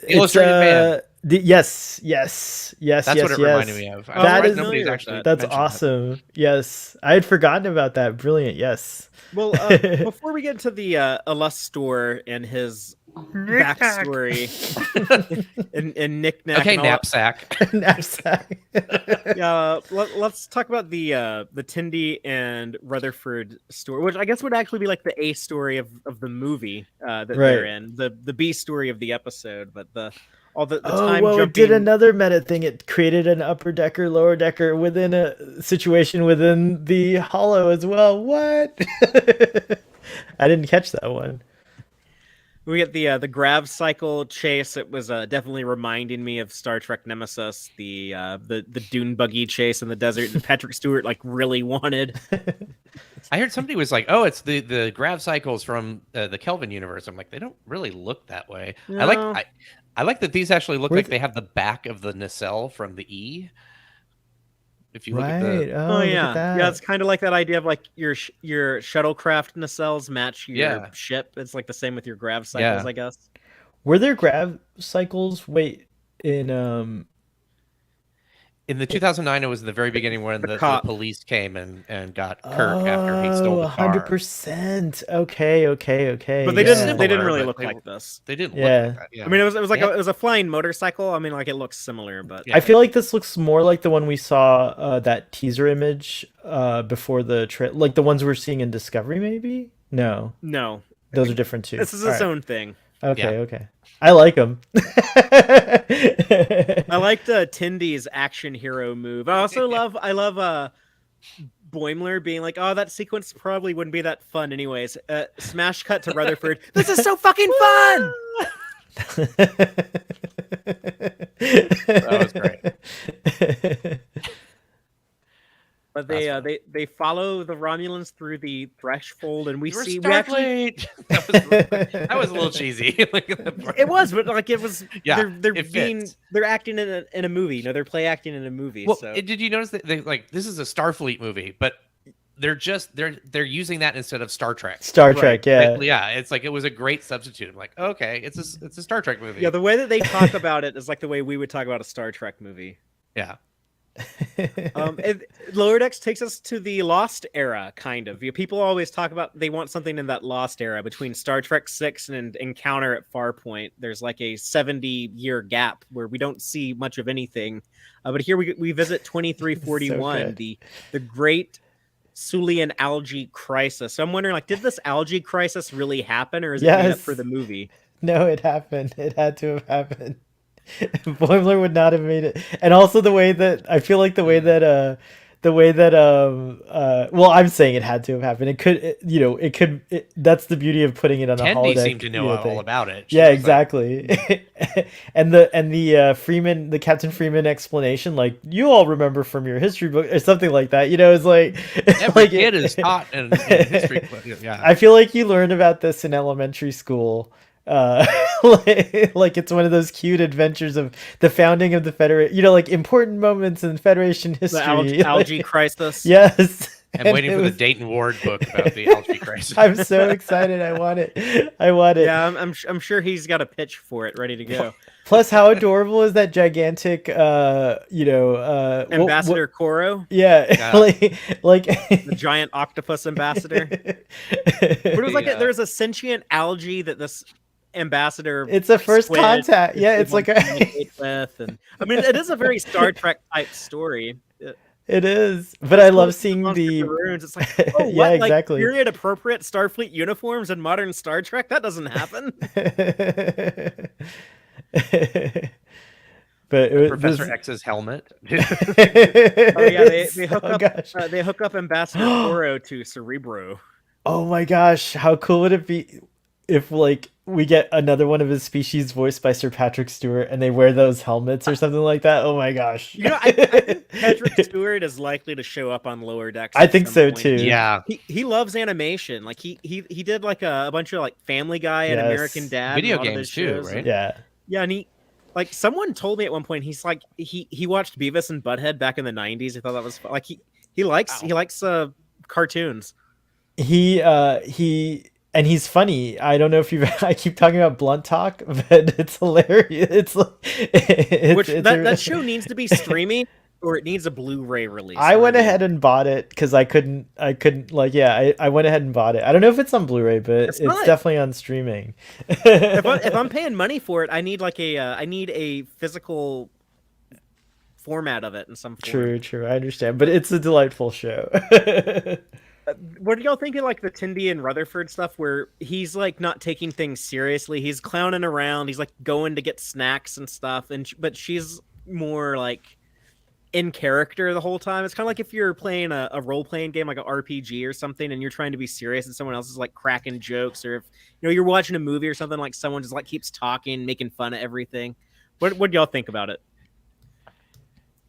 Illustrated Man. Yes. That's what it reminded me of. That's awesome. That. Yes, I had forgotten about that. Brilliant. Yes. Well, before we get to the Alustor and his backstory and knickknack. Okay, knapsack. Yeah, let's talk about the Tindy and Rutherford story, which I guess would actually be like the A story of the movie that they're in, the B story of the episode, but the time jumping. It did another meta thing. It created an upper decker, lower decker within a situation within the hollow as well. What? I didn't catch that one. We get the grav cycle chase. It was definitely reminding me of Star Trek Nemesis, the dune buggy chase in the desert that Patrick Stewart like really wanted. I heard somebody was like, "Oh, it's the grav cycles from the Kelvin universe." I'm like, they don't really look that way. No. I like that these actually look Where's like they have the back of the nacelle from the E. If you look at Right. the Oh, Oh look yeah, at that. yeah. It's kind of like that idea of like your shuttlecraft nacelles match your Yeah. ship. It's like the same with your grav cycles, Yeah. I guess. Were there grav cycles? Wait, in in the 2009, it was the very beginning when the cop. police came and got Kirk after he stole Oh, the car. 100%. Okay. But they yeah. didn't. They didn't Similar, really but look they like this. They didn't Yeah. look like that. Yeah. I mean, it was like Yeah. it was a flying motorcycle. I mean, like it looks similar, but Yeah. I feel like this looks more like the one we saw that teaser image before the like the ones we're seeing in Discovery. Maybe no, no, those are different too. this is All its right. own thing. Okay. I like them. I liked Tindy's action hero move. I love Boimler being like, "Oh, that sequence probably wouldn't be that fun, anyways." Smash cut to Rutherford. This is so fucking fun. That was great. But That's they follow the Romulans through the threshold, and we We're see we actually. Starfleet. That was a little cheesy. It was, but like it was. Yeah, they're it being fits. they're acting in a movie. You know, they're play acting in a movie. Well, So did you notice that they like this is a Starfleet movie, but they're using that instead of Star Trek. Star Trek, yeah. Yeah, it's like it was a great substitute. I'm like, okay, it's a Star Trek movie. yeah, the way that they talk about it is like the way we would talk about a Star Trek movie. Yeah. Lower Decks takes us to the Lost era, kind of. People always talk about they want something in that Lost era between Star Trek 6 and Encounter at Farpoint. There's like a 70-year gap where we don't see much of anything. But here we visit 2341, So the great Sulian algae crisis. So I'm wondering, like, did this algae crisis really happen, or is it made up Yes. for the movie? No, it happened. It had to have happened. Boimler would not have made it. And also the way that I feel like well, I'm saying it had to have happened. It could that's the beauty of putting it on a Tandy holodeck. seemed to know all thing. about it. She Yeah, was like, exactly. and the Freeman, the Captain Freeman explanation, like you all remember from your history book or something like that. You know, it's like every like kid is taught in history. Yeah. I feel like you learn about this in elementary school. Like it's one of those cute adventures of the founding of the Federation, like important moments in Federation history. The algae crisis. Yes. I'm waiting for the Dayton Ward book about the algae crisis. I'm so excited. I want it. Yeah, I'm sure he's got a pitch for it ready to go. Plus, how adorable is that gigantic, Ambassador Koro, Yeah, like the giant octopus ambassador. But it was like there's a sentient algae that this ambassador. It's a first squid contact. Yeah, it's like communicate with, and I mean, it is a very Star Trek type story. It is, but I love seeing Monster the Maroons. It's like, oh, what? Yeah, Like, exactly. period appropriate Starfleet uniforms in modern Star Trek? That doesn't happen. But it Professor X's helmet. Oh yeah, they hook oh, up. gosh. They hook up Ambassador Koro to Cerebro. Oh my gosh, how cool would it be if like we get another one of his species voiced by Sir Patrick Stewart and they wear those helmets or something like that? Oh my gosh. You know, I think Patrick Stewart is likely to show up on Lower Decks. I at think some so point. too. Yeah. He loves animation. Like he did like a bunch of like Family Guy and Yes. American Dad, Video and a lot of games those too, shows. right? Yeah. Yeah, and he like someone told me at one point he's like he watched Beavis and Butthead back in the 90s. I thought that was fun. Like he likes cartoons. And he's funny. I don't know if you've. I keep talking about Blunt Talk, but it's hilarious. That show needs to be streaming, or it needs a Blu-ray release. I went ahead and bought it because I couldn't. I went ahead and bought it. I don't know if it's on Blu-ray, but it's definitely on streaming. if I'm paying money for it, I need a physical format of it in some form. True. I understand, but it's a delightful show. What do y'all think of like the Tindy and Rutherford stuff where he's like not taking things seriously? He's clowning around. He's like going to get snacks and stuff, but she's more like in character the whole time. It's kind of like if you're playing a role playing game like an RPG or something, and you're trying to be serious, and someone else is like cracking jokes, or if you're watching a movie or something, like someone just like keeps talking, making fun of everything. What do y'all think about it?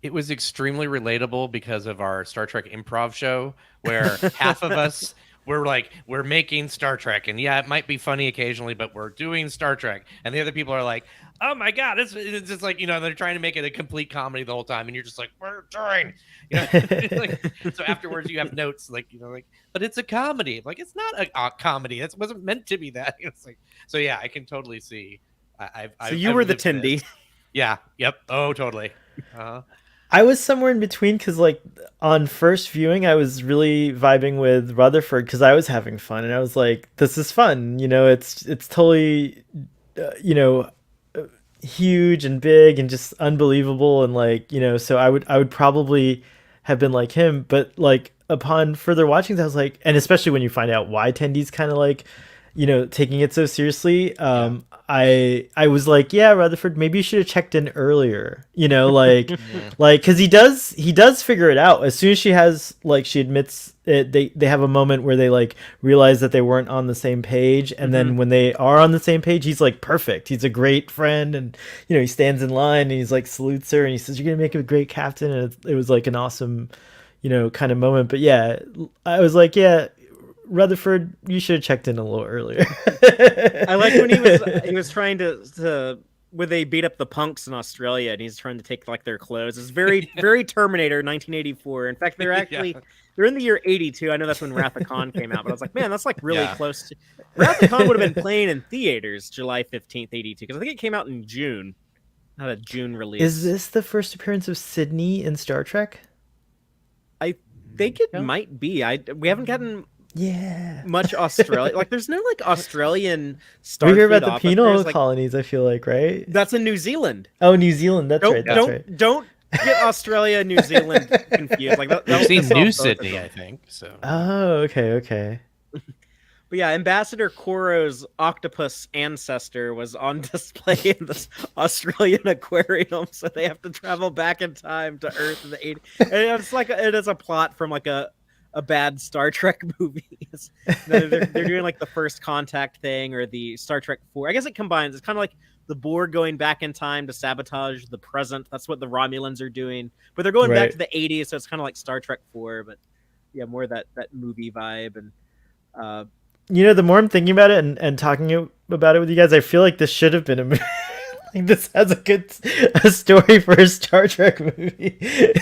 It was extremely relatable because of our Star Trek improv show, where half of us were like, we're making Star Trek, and yeah, it might be funny occasionally, but we're doing Star Trek, and the other people are like, oh my god, it's just like, they're trying to make it a complete comedy the whole time, and you're just like, we're doing, like, so afterwards you have notes like, but it's a comedy. Like, it's not a comedy. That wasn't meant to be that. It's like, so yeah, I can totally see. You were the Tindy. Yeah. Yep. Oh, totally. I was somewhere in between because, like, on first viewing, I was really vibing with Rutherford because I was having fun, and I was like, "This is fun." It's totally, huge and big and just unbelievable, and like, so I would probably have been like him, but like upon further watchings, I was like, and especially when you find out why Tendy's kind of like, taking it so seriously. I was like, yeah, Rutherford, maybe you should have checked in earlier, like, like, cause he does figure it out as soon as she admits it. They have a moment where they like realize that they weren't on the same page. And then when they are on the same page, he's like perfect. He's a great friend. And, he stands in line and he's like salutes her and he says, you're going to make a great captain. And it was like an awesome, kind of moment. But yeah, I was like, yeah, Rutherford, you should have checked in a little earlier. I like when he was trying to when they beat up the punks in Australia and he's trying to take like their clothes. It's very very Terminator 1984. In fact, they're actually they're in the year 82. I know that's when Wrath of Khan came out, but I was like, man, that's like really close to Wrath of Khan would have been playing in theaters July 15th, 82, because I think it came out in June. Not a June release. Is this the first appearance of Sydney in Star Trek? I think it might be. We haven't gotten much Australia. Like, there's no like Australian Starfleet. We hear about the penal colonies. I feel like, right? That's in New Zealand. Oh, New Zealand. That's right. Don't get Australia and New Zealand confused. Like I've seen New Sydney, I think. So. Oh, okay. But yeah, Ambassador Koro's octopus ancestor was on display in this Australian aquarium, so they have to travel back in time to Earth in the 80s. And it's like it is a plot from like a bad Star Trek movie. They're doing like the First Contact thing or the Star Trek 4. I guess it combines. It's kind of like the Borg going back in time to sabotage the present. That's what the Romulans are doing. But they're going back to the 80s, so it's kind of like Star Trek 4, but yeah, more that movie vibe. And the more I'm thinking about it and talking about it with you guys, I feel like this should have been a movie. Like, this has a story for a Star Trek movie.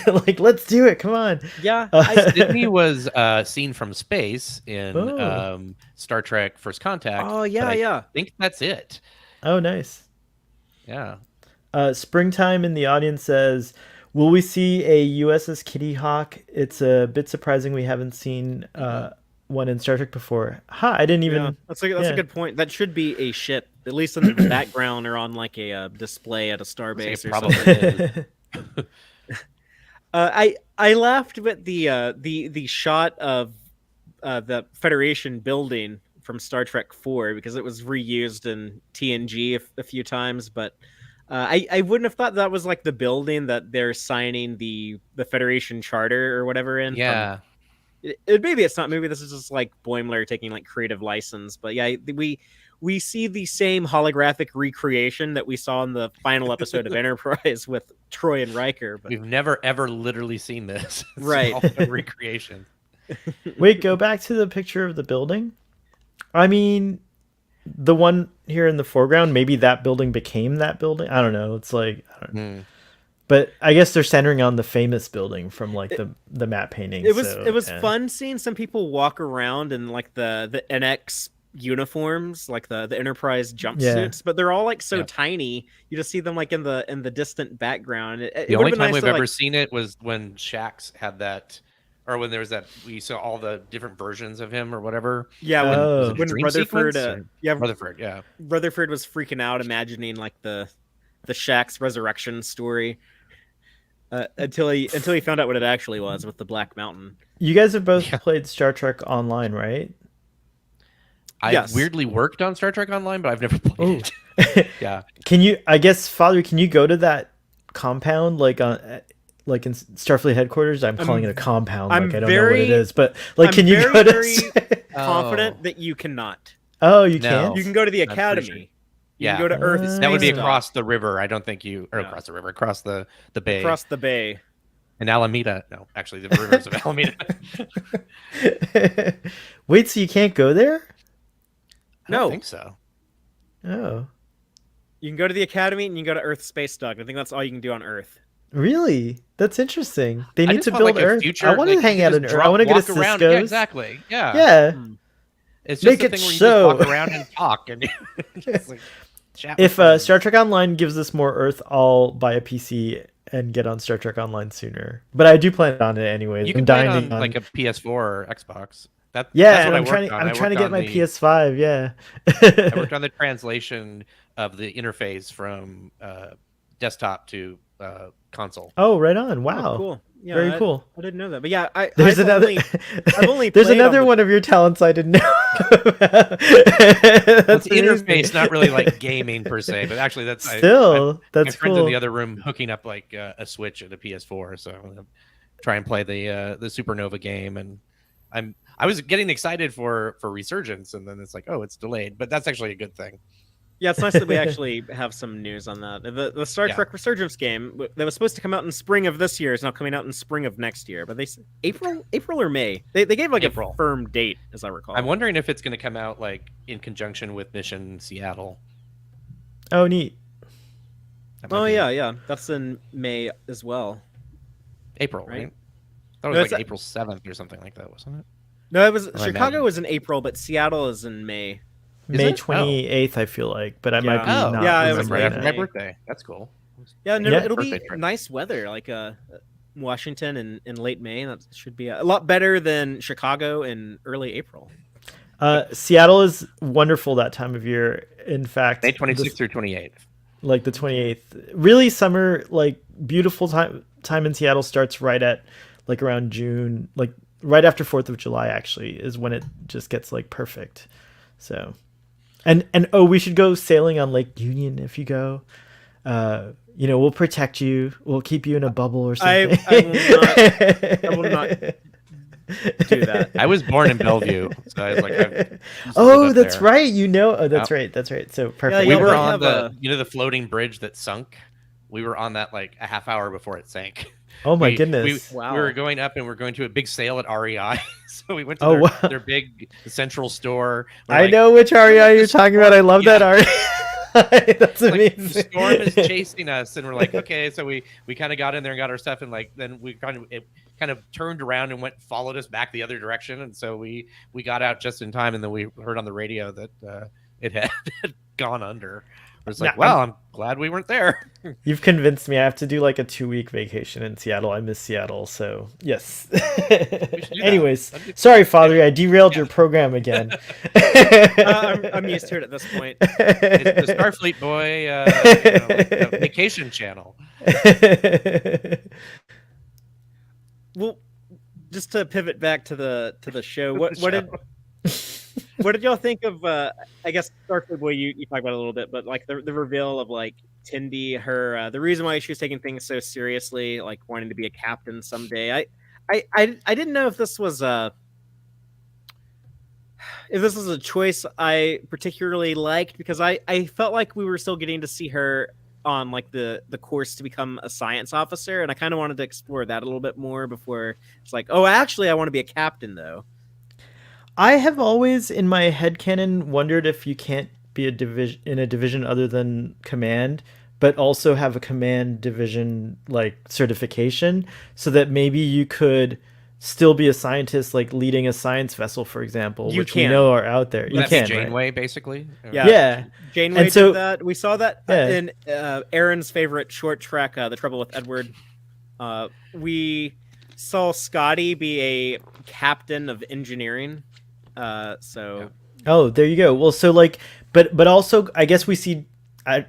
Like, let's do it. Come on. Yeah. Sydney was seen from space in Star Trek First Contact. Oh, yeah, I think that's it. Oh, nice. Yeah. Springtime in the audience says, will we see a USS Kitty Hawk? It's a bit surprising we haven't seen one in Star Trek before. I didn't even... Yeah, that's a good point. That should be a ship, at least in the background or on like a display at a starbase or something. I laughed at the shot of the Federation building from Star Trek 4 because it was reused in TNG a few times, but I wouldn't have thought that was like the building that they're signing the Federation Charter or whatever in. Yeah. Maybe it's not. Maybe this is just like Boimler taking like creative license. But yeah, we see the same holographic recreation that we saw in the final episode of Enterprise with Troy and Riker. But we've never ever literally seen this. It's right, all a recreation. Wait, go back to the picture of the building. I mean, the one here in the foreground. Maybe that building became that building. I don't know. It's like. I don't know. But I guess they're centering on the famous building from like the matte painting. It was fun seeing some people walk around in like the NX uniforms, like the Enterprise jumpsuits, but they're all like so tiny. You just see them like in the distant background. The only time we've ever seen it was when Shax had that, or when there was that we saw all the different versions of him or whatever. Yeah, when Rutherford, Rutherford was freaking out, imagining like the Shax resurrection story. Until he found out what it actually was with the Black Mountain. You guys have both played Star Trek Online, right? I weirdly worked on Star Trek Online, but I've never played it. Yeah. Can you? I guess, Father, can you go to that compound like like in Starfleet headquarters? I'm calling it a compound. I'm like I don't know what it is, but like, I'm can you very, go to? very confident that you cannot. Oh, you No. can't. You can go to the I'm pretty academy. sure. You Yeah. can go to Earth. That would be Space Dock, across the river. I don't think you, or No. across the river, across the bay. across the bay. In Alameda. No, actually, the rivers of Alameda. Wait, so you can't go there? I don't No. think so. Oh, You can go to the academy and you can go to Earth Space Dock. I think that's all you can do on Earth. really? That's interesting. They I need just to want, build like, a Earth. future, I want like, to hang you out just in Earth. I want to go to walk around. Cisco's. Yeah, exactly. Yeah. Yeah. It's just Make a it thing where you so. just walk around and talk and just, like, chat with If friends. Star Trek Online gives us more Earth, I'll buy a PC and get on Star Trek Online sooner. But I do plan on it anyways. You I'm can play it dying on like a PS4 or Xbox. That's yeah, what and I'm trying to get my PS5. Yeah. I worked on the translation of the interface from desktop to console. Oh, right on! Oh, Wow, cool. Yeah, very cool. I didn't know that, but yeah, There's I've another. I've only There's played another on the- one of your talents I didn't know. That's the amazing. interface, not really like gaming per se, but actually that's Still, my that's friends cool. in the other room hooking up like a Switch and a PS4, so I'm gonna try and play the Supernova game, and I was getting excited for Resurgence, and then it's like, oh, it's delayed, but that's actually a good thing. Yeah, it's nice that we actually have some news on that. The Star Trek Resurgence game that was supposed to come out in spring of this year is now coming out in spring of next year. But they April or May. They gave like April. a firm date, as I recall. I'm wondering if it's going to come out like in conjunction with Mission Seattle. Oh, neat. That might Oh be yeah, that's in May as well. April, Right? right? That was No, like it's April 7th or something like that, wasn't it? No, it was I Chicago imagine. was in April, but Seattle is in May. May it? 28th, I feel like, but I might be Yeah. not. Yeah, it was right remembering after that. my birthday. That's cool. Yeah, no, Yeah. it'll be Birthday trip. nice weather, like Washington in late May. That should be a lot better than Chicago in early April. Seattle is wonderful that time of year. In fact, May 26th through 28th. like the 28th, really summer, like beautiful time in Seattle starts right at like around June, like right after 4th of July actually is when it just gets like perfect. So and oh, we should go sailing on Lake Union if you go. We'll protect you, we'll keep you in a bubble or something. I will not do that. I was born in Bellevue, so I was like, Oh, that's right. That's right. That's right. So perfect. We Yeah, were they on have the floating bridge that sunk. We were on that like a half hour before it sank. Oh my We goodness. Wow. were going up and we're going to a big sale at REI. So we went to their big central store. I know which REI you're talking about. I love that REI. That's Like, amazing. the storm is chasing us, and we're like, okay. So we kind of got in there and got our stuff, and like then it kind of turned around and followed us back the other direction, and so we got out just in time, and then we heard on the radio that it had gone under. It's like, well, I'm glad we weren't there. You've convinced me. I have to do like a 2-week vacation in Seattle. I miss Seattle, so yes. Anyways, sorry, Father, I derailed your program again. I'm used to it at this point. It's the Starfleet boy vacation channel. Well, just to pivot back to the show, what did y'all think of? I guess Starfleet Boy, you talked about it a little bit, but like the reveal of like Tindy, her the reason why she was taking things so seriously, like wanting to be a captain someday. I didn't know if this was a choice I particularly liked, because I felt like we were still getting to see her on like the course to become a science officer, and I kind of wanted to explore that a little bit more before it's like, oh, actually I want to be a captain though. I have always, in my headcanon, wondered if you can't be in a division other than command, but also have a command division like certification, so that maybe you could still be a scientist, like leading a science vessel, for example, which we know are out there. You can, Janeway, right? basically. Yeah. Janeway And so- did that. We saw that in Aaron's favorite short trek, The Trouble with Edward. We saw Scotty be a captain of engineering. Oh, there you go. Well, so like, but also, I guess we see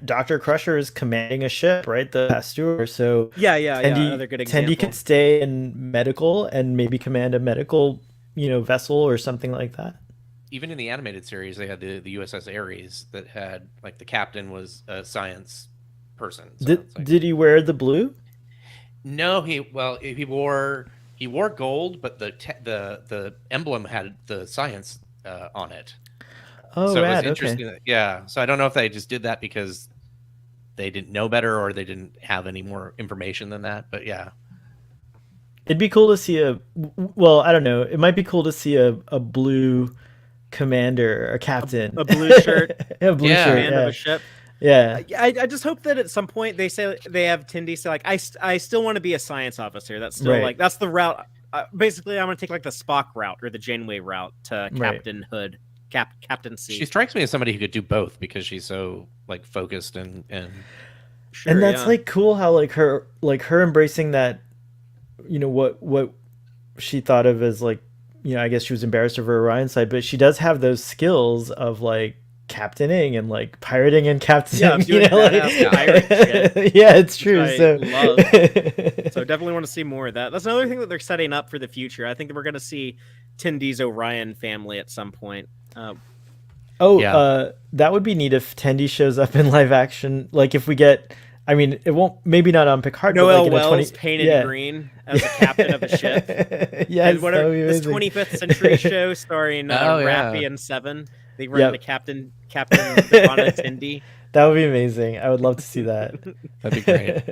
Dr. Crusher is commanding a ship, right? The Pasteur. So yeah, another good example. Tendi could stay in medical and maybe command a medical, vessel or something like that. Even in the animated series, they had the USS Ares that had like the captain was a science person. So Did he wear the blue? No, he wore gold, but the emblem had the science on it. Oh, So it was rad. interesting. Okay. Yeah. So I don't know if they just did that because they didn't know better or they didn't have any more information than that. But yeah. It'd be cool to see well, I don't know. It might be cool to see a blue commander, a captain, a blue shirt, a blue Yeah. shirt, command of yeah. a ship. Yeah. I just hope that at some point they say they have Tindy say like I still want to be a science officer. That's still Right. like that's the route. Basically, I'm gonna take like the Spock route or the Janeway route to Right. Captain Hood, Captain C. She strikes me as somebody who could do both because she's so like focused and Sure, And that's yeah. like cool how her embracing that, what she thought of as like, I guess she was embarrassed of her Orion side, but she does have those skills of like captaining and like pirating and captaining. doing badass pirate shit. Yeah, it's true. I So love. So definitely want to see more of that. That's another thing that they're setting up for the future. I think that we're going to see Tindy's Orion family at some point. That would be neat if Tendi shows up in live action. Like if we get, I mean, it won't, maybe not on Picard, Noel but like Wells in painted green as the captain of a ship. Yes, And whatever that would be this amazing. 25th century show starring Rappy and Seven. They run into Captain Nirvana Tindy. That would be amazing. I would love to see that. that'd be great.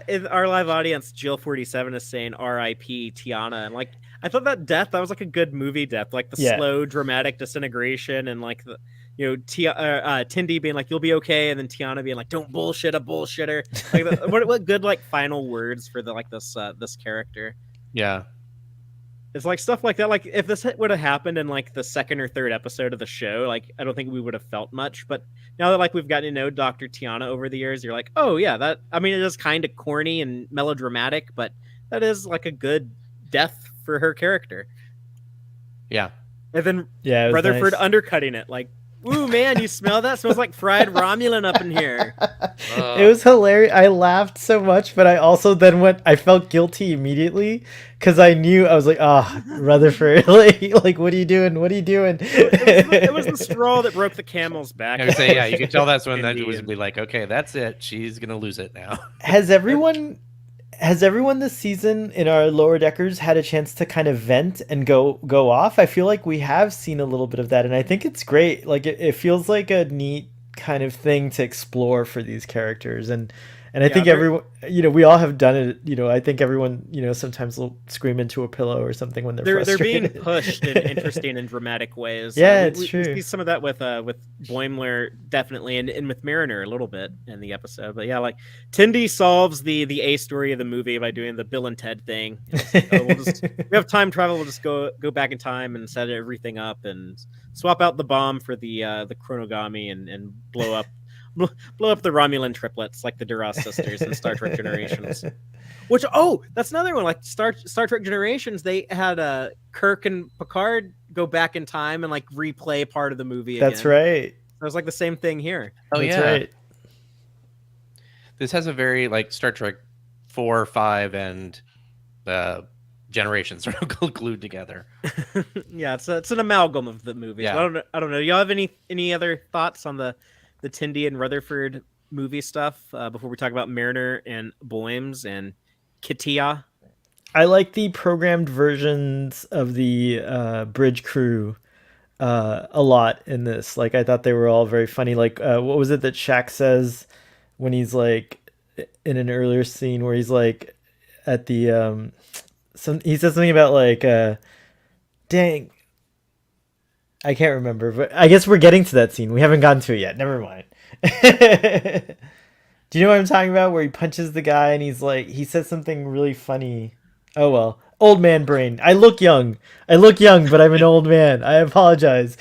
In our live audience, Jill 47 is saying R.I.P. Tiana, and like I thought that was like a good movie death, like the slow, dramatic disintegration, and like the Tindy being like, "You'll be okay," and then Tiana being like, "Don't bullshit a bullshitter." Like, what good like final words for the like this character. Yeah. It's like stuff like that. Like if this would have happened in like the second or third episode of the show, like I don't think we would have felt much. But now that like we've gotten to know Dr. Tiana over the years, you're like, oh yeah, that. I mean, it is kind of corny and melodramatic, but that is like a good death for her character. Yeah. And then nice. Rutherford undercutting it, like, ooh man, you smell that? Smells like fried Romulan up in here. It was hilarious. I laughed so much, but I also then I felt guilty immediately because I knew, I was like, Rutherford, like what are you doing? What are you doing? It was the straw that broke the camel's back. I would say, yeah, you could tell that's when that Indeed. was be like, okay, that's it. She's gonna lose it now. Has everyone this season in our lower deckers had a chance to kind of vent and go off? I feel like we have seen a little bit of that, and I think it's great. Like it feels like a neat kind of thing to explore for these characters, and I think everyone, we all have done it. I think everyone, sometimes will scream into a pillow or something when they're frustrated. Being pushed in interesting and dramatic ways. Yeah, it's true. We see some of that with Boimler definitely, and with Mariner a little bit in the episode. But yeah, like Tindy solves the A story of the movie by doing the Bill and Ted thing. We have time travel. We'll just go back in time and set everything up and swap out the bomb for the chronogami and blow up the Romulan triplets like the Duras sisters in Star Trek Generations. Which, that's another one. Like Star Trek Generations, they had Kirk and Picard go back in time and like replay part of the movie again. That's right. It was like the same thing here. Oh, That's yeah. right. This has a very like Star Trek 4, 5, and Generations sort of glued together. Yeah, it's an amalgam of the movies. Yeah. I don't know. Y'all have any other thoughts on the Tindy and Rutherford movie stuff before we talk about Mariner and Boims and Kitia? I like the programmed versions of the bridge crew a lot in this. Like I thought they were all very funny. Like what was it that Shaq says when he's like in an earlier scene where he's like at the he says something about like dang, I can't remember, but I guess we're getting to that scene. We haven't gotten to it yet. Never mind. Do you know what I'm talking about? Where he punches the guy and he's like, he says something really funny. Oh well, old man brain. I look young, but I'm an old man. I apologize.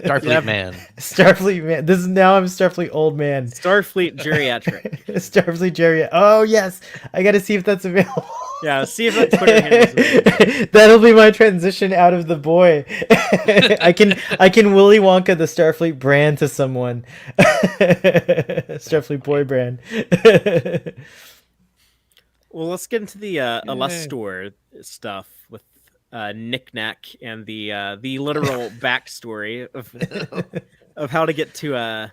Starfleet man. Starfleet man. I'm Starfleet old man. Starfleet geriatric. Starfleet geriatric. Oh yes, I got to see if that's available. Yeah, see if that Twitter handle. That'll be my transition out of the boy. I can Willy Wonka the Starfleet brand to someone. Starfleet boy brand. Well, let's get into the Alustor stuff with Knick-Knack and the literal backstory of how to get to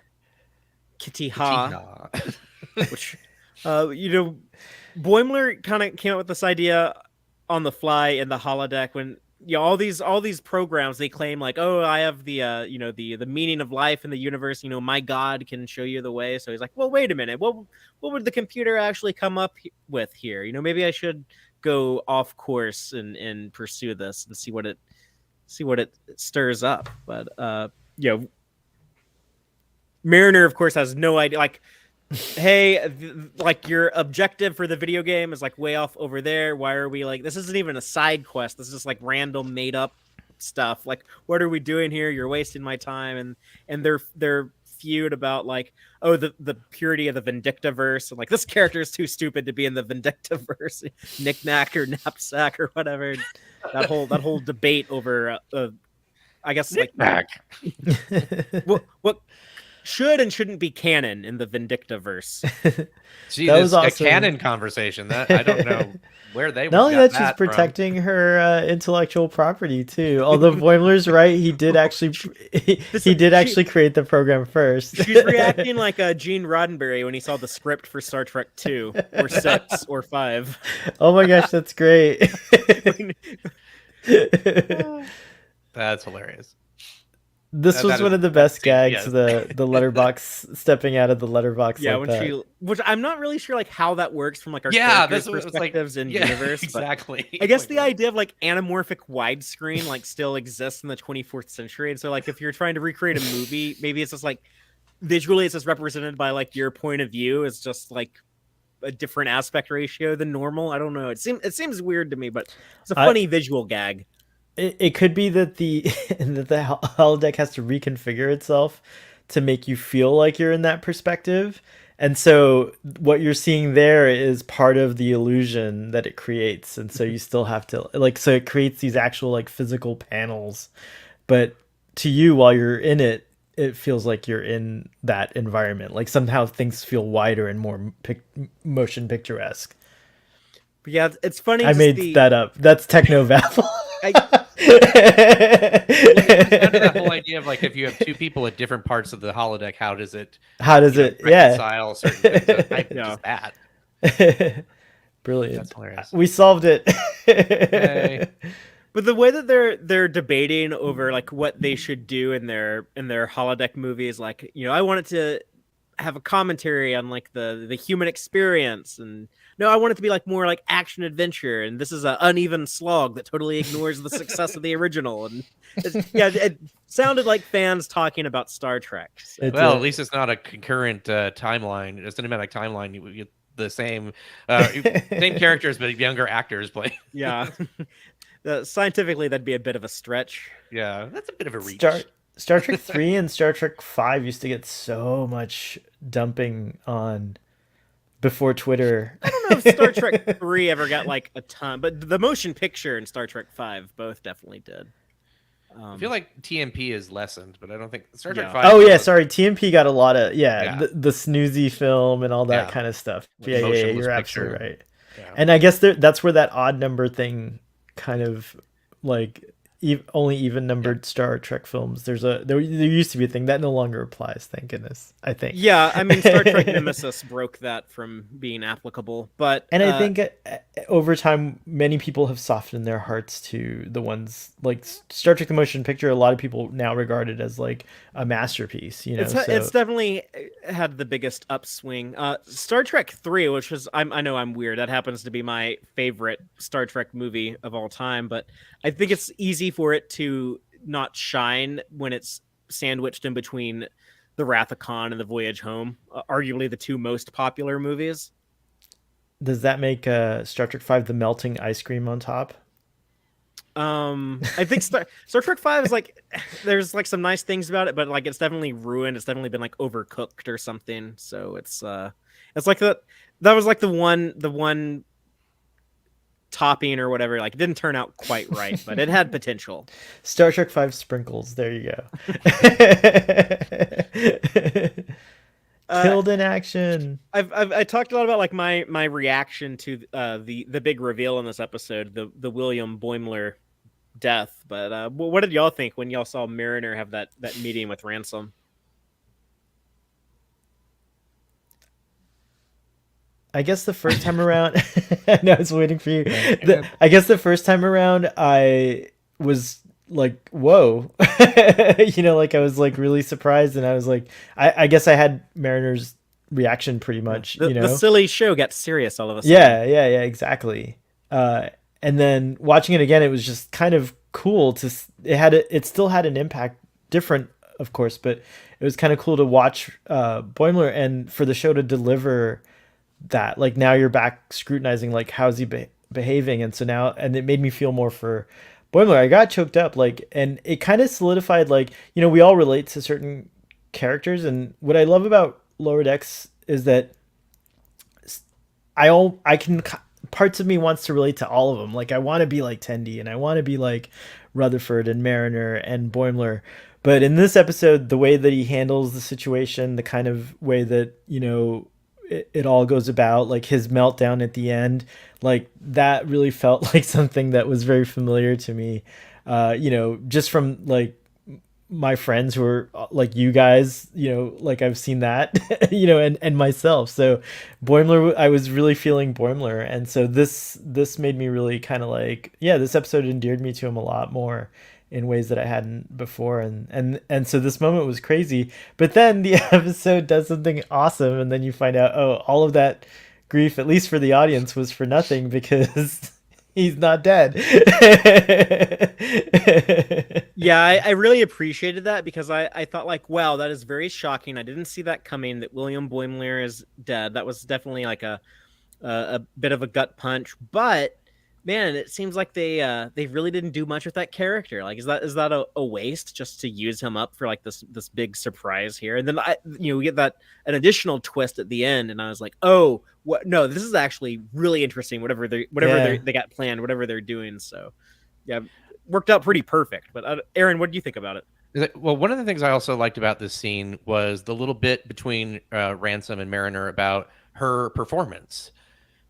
Kitty Ha, Chiha. which, Boimler kind of came up with this idea on the fly in the holodeck when all these programs they claim like, oh, I have the the meaning of life in the universe, my god can show you the way. So he's like, well, wait a minute, what would the computer actually come up with here? Maybe I should go off course and pursue this and see what it stirs up. But Mariner of course has no idea, like, hey, like your objective for the video game is like way off over there. Why are we like, this isn't even a side quest. This is just like random made up stuff. Like, what are we doing here? You're wasting my time. And they're feud about like, oh, the purity of the Vindicta verse, and like this character is too stupid to be in the Vindicta verse, knickknack or knapsack or whatever. That whole debate over I guess Knick-knack. like what should and shouldn't be canon in the Vindicta verse. Gee, That this was awesome. a canon conversation. That I don't know where they. Not only got that, she's from. protecting her intellectual property too. Although Boimler's right, he did actually create the program first. She's reacting like Gene Roddenberry when he saw the script for Star Trek 2 or 6 or 5. Oh my gosh, that's great. That's hilarious. This was That one is- of the best that's- gags, yes. the letterbox stepping out of the letterbox. Yeah, like when that. which I'm not really sure like how that works from like our Yeah, characters' that's what it's like. perspectives in Yeah, universe. But exactly. I guess Like, the idea of like anamorphic widescreen like still exists in the 24th century, and so like if you're trying to recreate a movie, maybe it's just like visually it's just represented by like your point of view is just like a different aspect ratio than normal. I don't know. It seems weird to me, but it's a funny visual gag. It could be that the holodeck has to reconfigure itself to make you feel like you're in that perspective. And so what you're seeing there is part of the illusion that it creates. And so you still have to so it creates these actual like physical panels. But to you, while you're in it, it feels like you're in that environment. Like somehow things feel wider and more motion picturesque. But yeah, it's funny. I made that up. That's techno babble. that whole idea of like if you have two people at different parts of the holodeck, how does it reconcile certain things? Just that. Brilliant. That's hilarious. We solved it. Hey. But the way that they're debating over like what they should do in their holodeck movies, like I wanted to have a commentary on like the human experience, and no, I want it to be like more like action adventure, and this is an uneven slog that totally ignores the success of the original. And it sounded like fans talking about Star Trek. So. Well, at least it's not a concurrent timeline, a cinematic timeline. You get the same characters, but younger actors play. Yeah. Scientifically, that'd be a bit of a stretch. Yeah, that's a bit of a reach. Star Trek 3 and Star Trek 5 used to get so much dumping on before Twitter. I don't know if Star Trek 3 ever got like a ton, but the motion picture in Star Trek 5 both definitely did. I feel like TMP is lessened, but I don't think Star Trek 5. Oh yeah, sorry. TMP got a lot of the snoozy film and all that kind of stuff. Yeah, you're absolutely right. Yeah. And I guess that's where that odd number thing kind of like only even numbered Star Trek films. There used to be a thing that no longer applies. Thank goodness. I think. Yeah, I mean, Star Trek Nemesis broke that from being applicable, but I think over time, many people have softened their hearts to the ones like Star Trek: The Motion Picture. A lot of people now regard it as like a masterpiece. It's definitely had the biggest upswing. Star Trek 3, which was I know I'm weird. That happens to be my favorite Star Trek movie of all time, but I think it's easy for it to not shine when it's sandwiched in between The Wrath of Khan and The Voyage Home, arguably the two most popular movies. Does that make Star Trek 5 the melting ice cream on top? I think Star Trek 5 is like there's like some nice things about it, but like it's definitely ruined. It's definitely been like overcooked or something. So it's like that was like the one topping or whatever, like it didn't turn out quite right, but it had potential. Star Trek 5 sprinkles, there you go. Killed in action. I talked a lot about like my reaction to the big reveal in this episode, the William Boimler death, but what did y'all think when y'all saw Mariner have that meeting with Ransom? I guess the first time around, I was waiting for you. I guess the first time around, I was like, whoa, like I was like really surprised, and I was like, I guess I had Mariner's reaction pretty much. The silly show got serious all of a sudden. Yeah, exactly. And then watching it again, it was just kind of cool to. It still had an impact, different, of course, but it was kind of cool to watch Boimler and for the show to deliver that. Like now you're back scrutinizing like how's he behaving, and so now and it made me feel more for Boimler. I got choked up and it kind of solidified we all relate to certain characters, and what I love about Lower Decks is that I can parts of me wants to relate to all of them. Like I want to be like Tendi, and I want to be like Rutherford and Mariner and Boimler. But in this episode, the way that he handles the situation, the kind of way that, it all goes about, like his meltdown at the end, like that really felt like something that was very familiar to me. Just from like my friends who are like you guys, like I've seen that, and myself. So Boimler, I was really feeling Boimler. And so this made me really kind of like, this episode endeared me to him a lot more in ways that I hadn't before. And so this moment was crazy, but then the episode does something awesome. And then you find out, all of that grief, at least for the audience, was for nothing because he's not dead. Yeah, I really appreciated that because I thought like, wow, that is very shocking. I didn't see that coming, that William Boimler is dead. That was definitely like a bit of a gut punch, but man, it seems like they really didn't do much with that character. Like, is that a waste just to use him up for like this big surprise here? And then we get an additional twist at the end, and I was like, oh, what? No, this is actually really interesting. Whatever they got planned, whatever they're doing. So, yeah, worked out pretty perfect. But Aaron, what do you think about it? Well, one of the things I also liked about this scene was the little bit between Ransom and Mariner about her performance.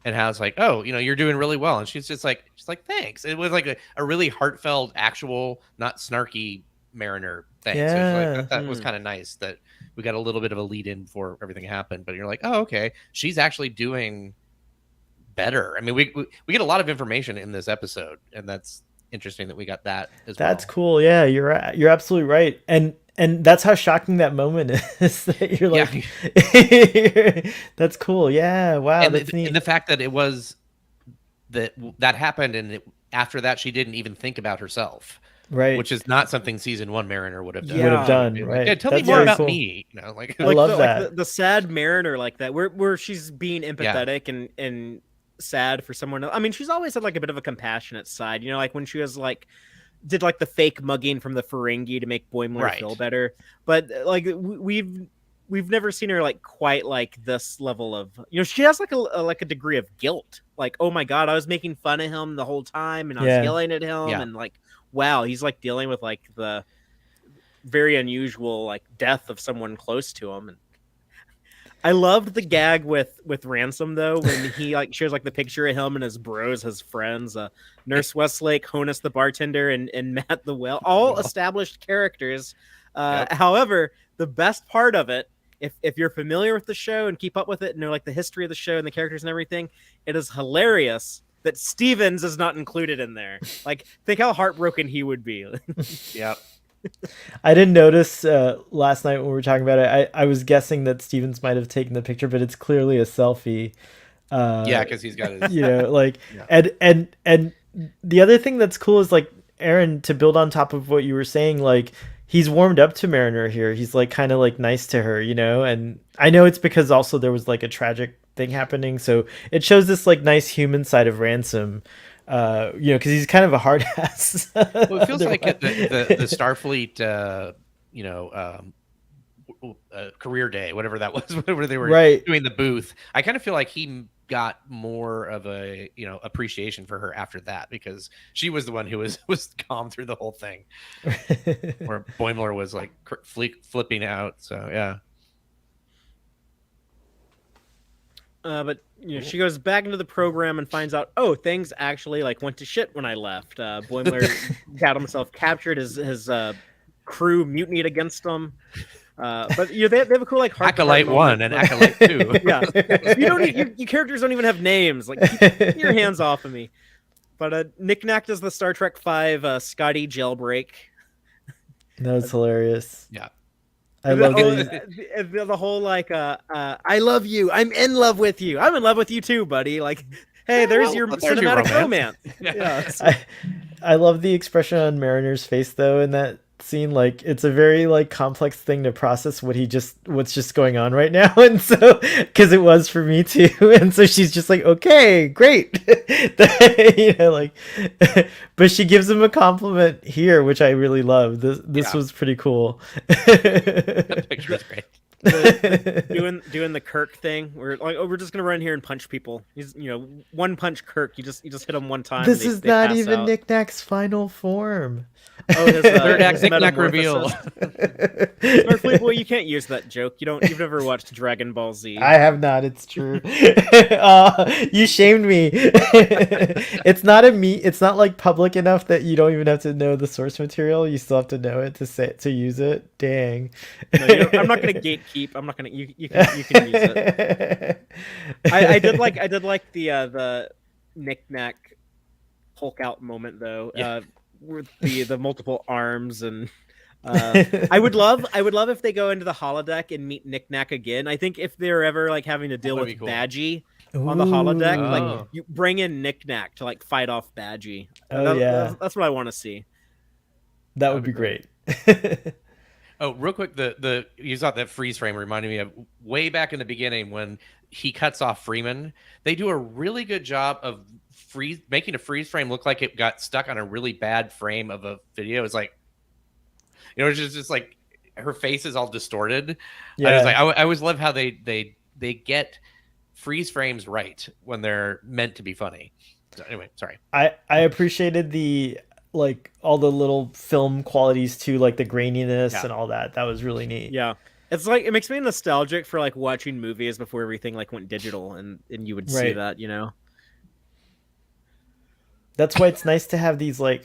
And how it's like, oh, you're doing really well. And she's like, thanks. It was like a really heartfelt, actual, not snarky Mariner thing. Yeah. So that was kind of nice that we got a little bit of a lead in before everything happened. But you're like, oh, okay. She's actually doing better. I mean, we get a lot of information in this episode, and that's interesting that we got that as well. That's cool. Yeah, you're absolutely right. And that's how shocking that moment is. That you're like, that's cool. Yeah, wow, and that's neat. And the fact that it was that happened, and after that, she didn't even think about herself, right? Which is not something season 1 Mariner would have done. Right? Yeah, tell me more about me. I love that. Like the sad Mariner, like that, where she's being empathetic and sad for someone else. I mean, she's always had like a bit of a compassionate side. Like when she was like. Did like the fake mugging from the Ferengi to make Boimler feel better, but like we've never seen her like quite like this level of she has like a degree of guilt, like, oh my god, I was making fun of him the whole time and I was yelling at him and like, wow, he's like dealing with like the very unusual like death of someone close to him. And I loved the gag with Ransom though, when he like shares like the picture of him and his bros, his friends, Nurse Westlake, Honus the bartender, and Matt the whale, all established characters. However, the best part of it, if you're familiar with the show and keep up with it and know like the history of the show and the characters and everything, it is hilarious that Stevens is not included in there. Like, think how heartbroken he would be. Yeah. I didn't notice last night when we were talking about it. I was guessing that Stevens might have taken the picture, but it's clearly a selfie. Because he's got his. And the other thing that's cool is like, Aaron, to build on top of what you were saying, like he's warmed up to Mariner here. He's like kind of like nice to her, and I know it's because also there was like a tragic thing happening, so it shows this like nice human side of Ransom. Because he's kind of a hard ass. Well, it feels like the Starfleet, career day, whatever that was, whatever they were doing the booth. I kind of feel like he got more of a appreciation for her after that, because she was the one who was calm through the whole thing, where Boimler was like flipping out. So yeah. But she goes back into the program and finds out, things actually like went to shit when I left. Boimler got himself captured. His crew mutinied against him. But they have a cool like heart Acolyte 1 and Acolyte 2. Yeah, your characters don't even have names. Like, keep your hands off of me. But Knick-Knack does the Star Trek V Scotty jailbreak. That was hilarious. Yeah. I love the whole like I love you. I'm in love with you. I'm in love with you too, buddy. Like, hey, there's your cinematic romance. Yeah. I love the expression on Mariner's face though in that scene. Like, it's a very like complex thing to process what's just going on right now, and so because it was for me too, and so she's just like, okay, great. Like, but she gives him a compliment here, which I really love. This was pretty cool. That picture is great. Doing the Kirk thing. We're like, we're just gonna run here and punch people. He's one punch Kirk. You just hit him one time. This is not even Knick-Knack's final form. Oh, his third act Knick-Knack reveal. Starfleet boy, you can't use that joke. You've never watched Dragon Ball Z. I have not. It's true. You shamed me. It's not like public enough that you don't even have to know the source material. You still have to know it to use it. Dang. No, I'm not gonna gatekeep. I'm not gonna. You can use it. I did like the Knick-Knack Hulk out moment though. Yeah. With the multiple arms and I would love if they go into the holodeck and meet Knick-Knack again. I think if they're ever like having to deal with cool. Badgie on the holodeck, like you bring in Knick-Knack to like fight off Badgie. That's what I want to see. That would be great. Oh, real quick, you thought that freeze frame reminded me of way back in the beginning when he cuts off Freeman. They do a really good job of making a freeze frame look like it got stuck on a really bad frame of a video. It's like, it's just like her face is all distorted. Yeah. I always love how they get freeze frames right when they're meant to be funny. So anyway, sorry. I appreciated the like all the little film qualities too, like the graininess and all that. That was really neat. Yeah. It's like, it makes me nostalgic for like watching movies before everything like went digital and you would see that, That's why it's nice to have these like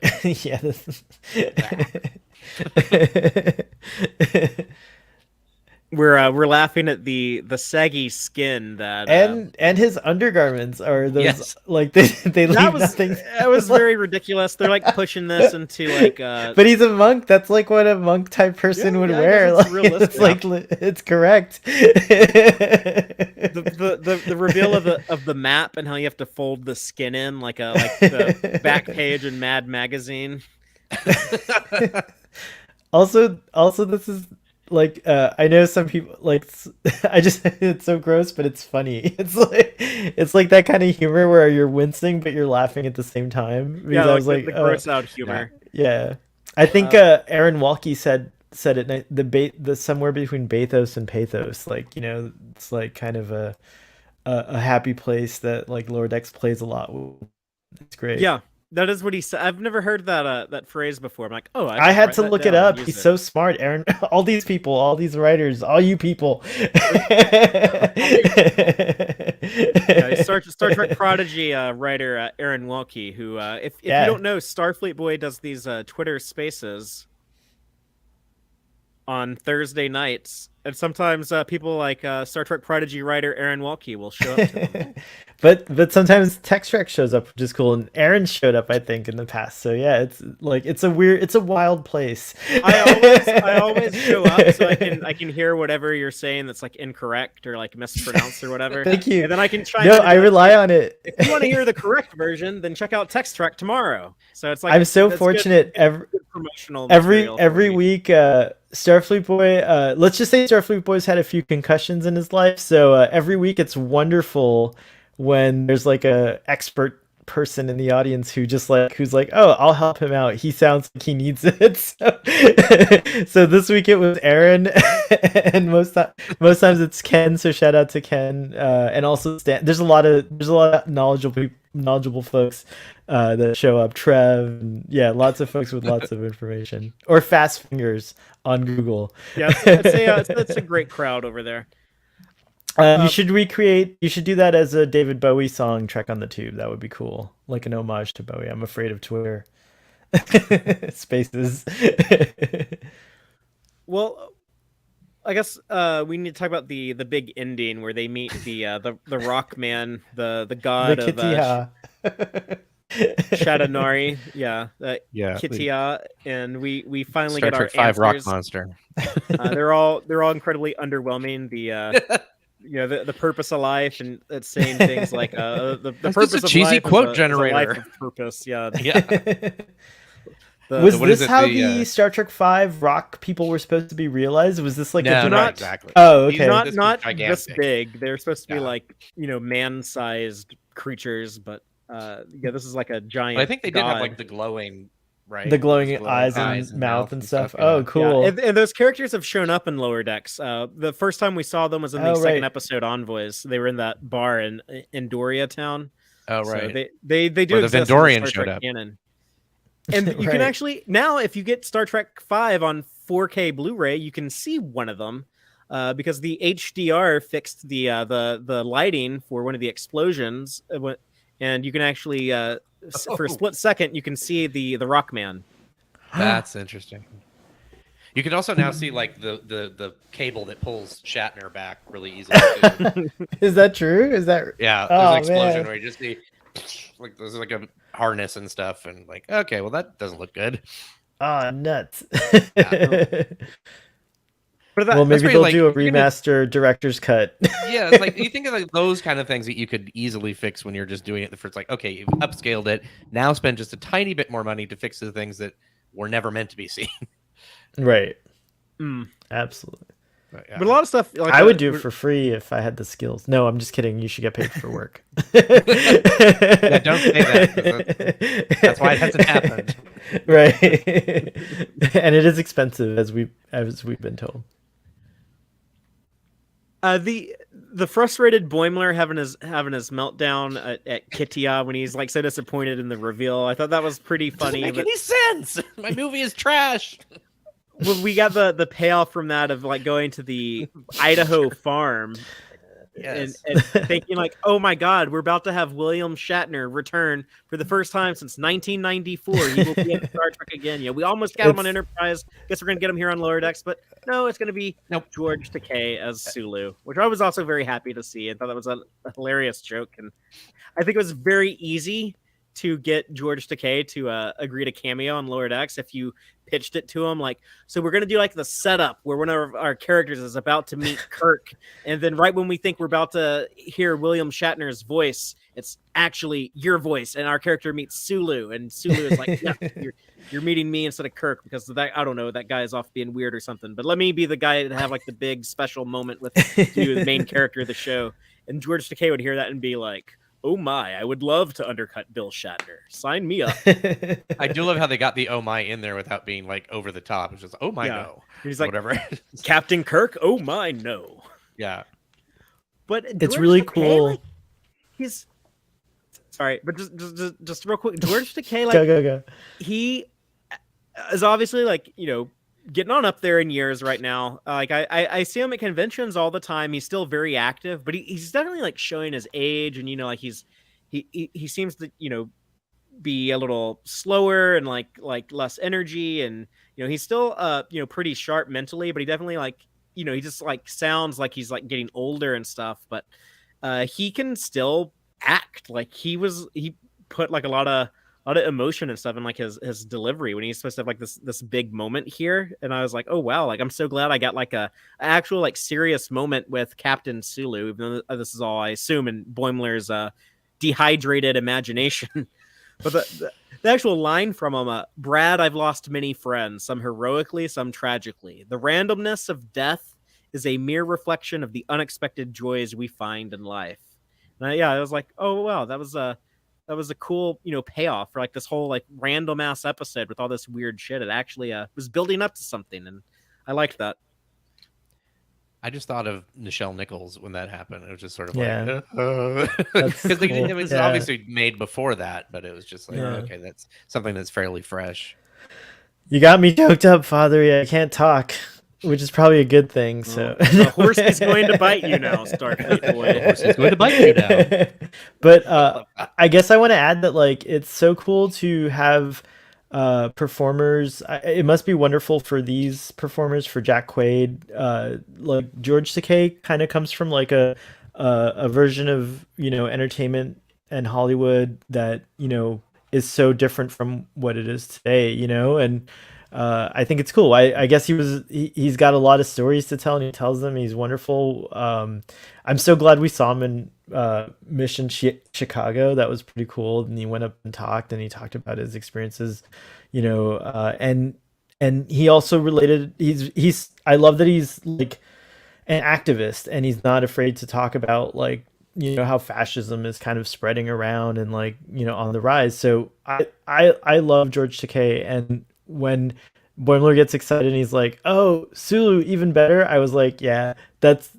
We're laughing at the saggy skin that and his undergarments are those like they leave nothing. That was very ridiculous. They're like pushing this into like but he's a monk. That's like what a monk type person would wear. It's like it's correct. The reveal of the map and how you have to fold the skin in like the back page in Mad Magazine. Also this is like I know some people like it's so gross, but it's funny. It's like that kind of humor where you're wincing but you're laughing at the same time. Yeah, I was like the gross out humor. Yeah. I think Aaron Walke said it the somewhere between bathos and pathos. Like, it's like kind of a happy place that like Lower Decks plays a lot with. It's great. Yeah. That is what he said. I've never heard that phrase before. I'm like, oh, I had to look it up. He's so smart, Aaron. All these people, all these writers, all you people. Star Trek prodigy writer Aaron Walke, who, if you don't know, Starfleet Boy does these Twitter Spaces on Thursday nights, and sometimes people like Star Trek prodigy writer Aaron Walke will show up to them. but sometimes Tex-Trek shows up, which is cool, and Aaron showed up, I think, in the past. So yeah, it's like it's a wild place. I always show up so I can hear whatever you're saying that's like incorrect or like mispronounced or whatever. Thank you. And then I can try. No, I rely on it. If you want to hear the correct version, then check out Tex-Trek tomorrow. So it's like I'm so fortunate. Good promotional every week. Starfleet Boy, let's just say Starfleet Boy's had a few concussions in his life, so every week it's wonderful when there's like a expert person in the audience who's like, oh, I'll help him out. He sounds like he needs it. So this week it was Aaron, and most times it's Ken. So shout out to Ken, and also Stan. There's a lot of knowledgeable folks that show up. Trev, and lots of folks with lots of information or fast fingers on Google. Yeah, it's a great crowd over there. You should do that as a David Bowie song, Trek on the Tube. That would be cool. Like an homage to Bowie. I'm afraid of Twitter. Spaces. Well, I guess we need to talk about the big ending where they meet the Rock Man, the god The of Kitty Shadanari, Yeah, Kitia, and we finally Star get our Trek 5 rock answers. monster. They're all incredibly underwhelming. The purpose of life, and it's saying things like the That's purpose just a of cheesy life quote is a life generator. of purpose. Yeah. Yeah. Was what is this it, how the, the Star Trek 5 rock people were supposed to be realized? Was this like No, a not direct... exactly. Oh, okay. Not This was this gigantic. big. They're supposed to be Yeah. like man-sized creatures, but this is like a giant. But I think they did have god. like the glowing, right? The glowing Those eyes and mouth and stuff. yeah. Oh, cool. Yeah, and those characters have shown up in Lower Decks. The first time we saw them was in the second episode, Envoys. They were in that bar in Doria Town. Oh, So right. they do Where the exist in Vendorian Star showed Trek up. canon. And you can actually now, if you get Star Trek 5 on 4K Blu-ray, you can see one of them because the HDR fixed the lighting for one of the explosions, and you can actually for a split second you can see the Rockman. That's interesting. You can also now see like the cable that pulls Shatner back really easily too. Is that true? Is that... Yeah, there's Oh, an explosion man. where you just see like there's like a harness and stuff, and like, okay, well that doesn't look good. Oh, nuts. But Well, maybe where they'll like, do a you're gonna- remaster director's cut. Yeah, it's like you think of like those kind of things that you could easily fix when you're just doing it the first. Like, okay, you've upscaled it. Now spend just a tiny bit more money to fix the things that were never meant to be seen. Right. Mm. Absolutely. But, yeah. But a lot of stuff like I would do it for free if I had the skills. No, I'm just kidding. You should get paid for work. Yeah, don't say that. 'Cause that's why it hasn't happened. Right. And it is expensive, as we've been told. The frustrated Boimler having his meltdown at Kitia when he's like so disappointed in the reveal. I thought that was pretty funny. Doesn't make any sense. My movie is trash. Well, we got the payoff from that of like going to the Idaho farm Yes. and thinking like, oh my God, we're about to have William Shatner return for the first time since 1994. He will be in Star Trek again. Yeah, we almost got him on Enterprise. Guess we're gonna get him here on Lower Decks, but no, it's gonna be George Takei as Sulu, which I was also very happy to see. I thought that was a hilarious joke, and I think it was very easy to get George Takei to agree to cameo on Lower Decks if you pitched it to him like, so we're gonna do like the setup where one of our characters is about to meet Kirk, and then right when we think we're about to hear William Shatner's voice, it's actually your voice, and our character meets Sulu, and Sulu is like, yeah, you're meeting me instead of Kirk because that I don't know, that guy is off being weird or something, but let me be the guy to have like the big special moment with you, the main character of the show. And George Takei would hear that and be like, oh my, I would love to undercut Bill Shatner. Sign me up. I do love how they got the oh my in there without being like over the top. It's just oh my no. He's like, whatever. Captain Kirk, oh my no. Yeah. But it's George really Takei, cool. like, he's sorry, but just real quick, George Takei, like go. He is obviously like, getting on up there in years right now. Like I see him at conventions all the time. He's still very active, but he's definitely like showing his age, and like he seems to be a little slower and like less energy, and he's still pretty sharp mentally, but he definitely like he just like sounds like he's like getting older and stuff, but he can still act. Like he put like a lot of emotion and stuff in like his delivery when he's supposed to have like this big moment here, and I was like, oh wow, like I'm so glad I got like a actual like serious moment with Captain Sulu, even though this is all I assume in Boimler's dehydrated imagination. But the actual line from him, Brad, I've lost many friends, some heroically, some tragically. The randomness of death is a mere reflection of the unexpected joys we find in life. And I was like, oh wow, that was a cool, payoff for like this whole like random ass episode with all this weird shit. It actually was building up to something, and I liked that. I just thought of Nichelle Nichols when that happened. It was just sort of Yeah. like, because Cool. it was obviously made before that, but it was just like, okay, that's something that's fairly fresh. You got me choked up, Father. I can't talk, which is probably a good thing. So The horse is going to bite you now, Starfleet boy. The horse is going to bite you now. But I guess I want to add that like it's so cool to have performers. It must be wonderful for these performers, for Jack Quaid. Like George Takei kind of comes from like a version of entertainment and Hollywood that is so different from what it is today. And I think it's cool. I guess he's got a lot of stories to tell, and he tells them. He's wonderful. I'm so glad we saw him in Mission Chicago. That was pretty cool. And he went up and he talked about his experiences, and he also related. I love that he's like an activist, and he's not afraid to talk about like how fascism is kind of spreading around and like on the rise. So I love George Takei, and when Boimler gets excited and he's like, "Oh, Sulu, even better," I was like, "Yeah, that's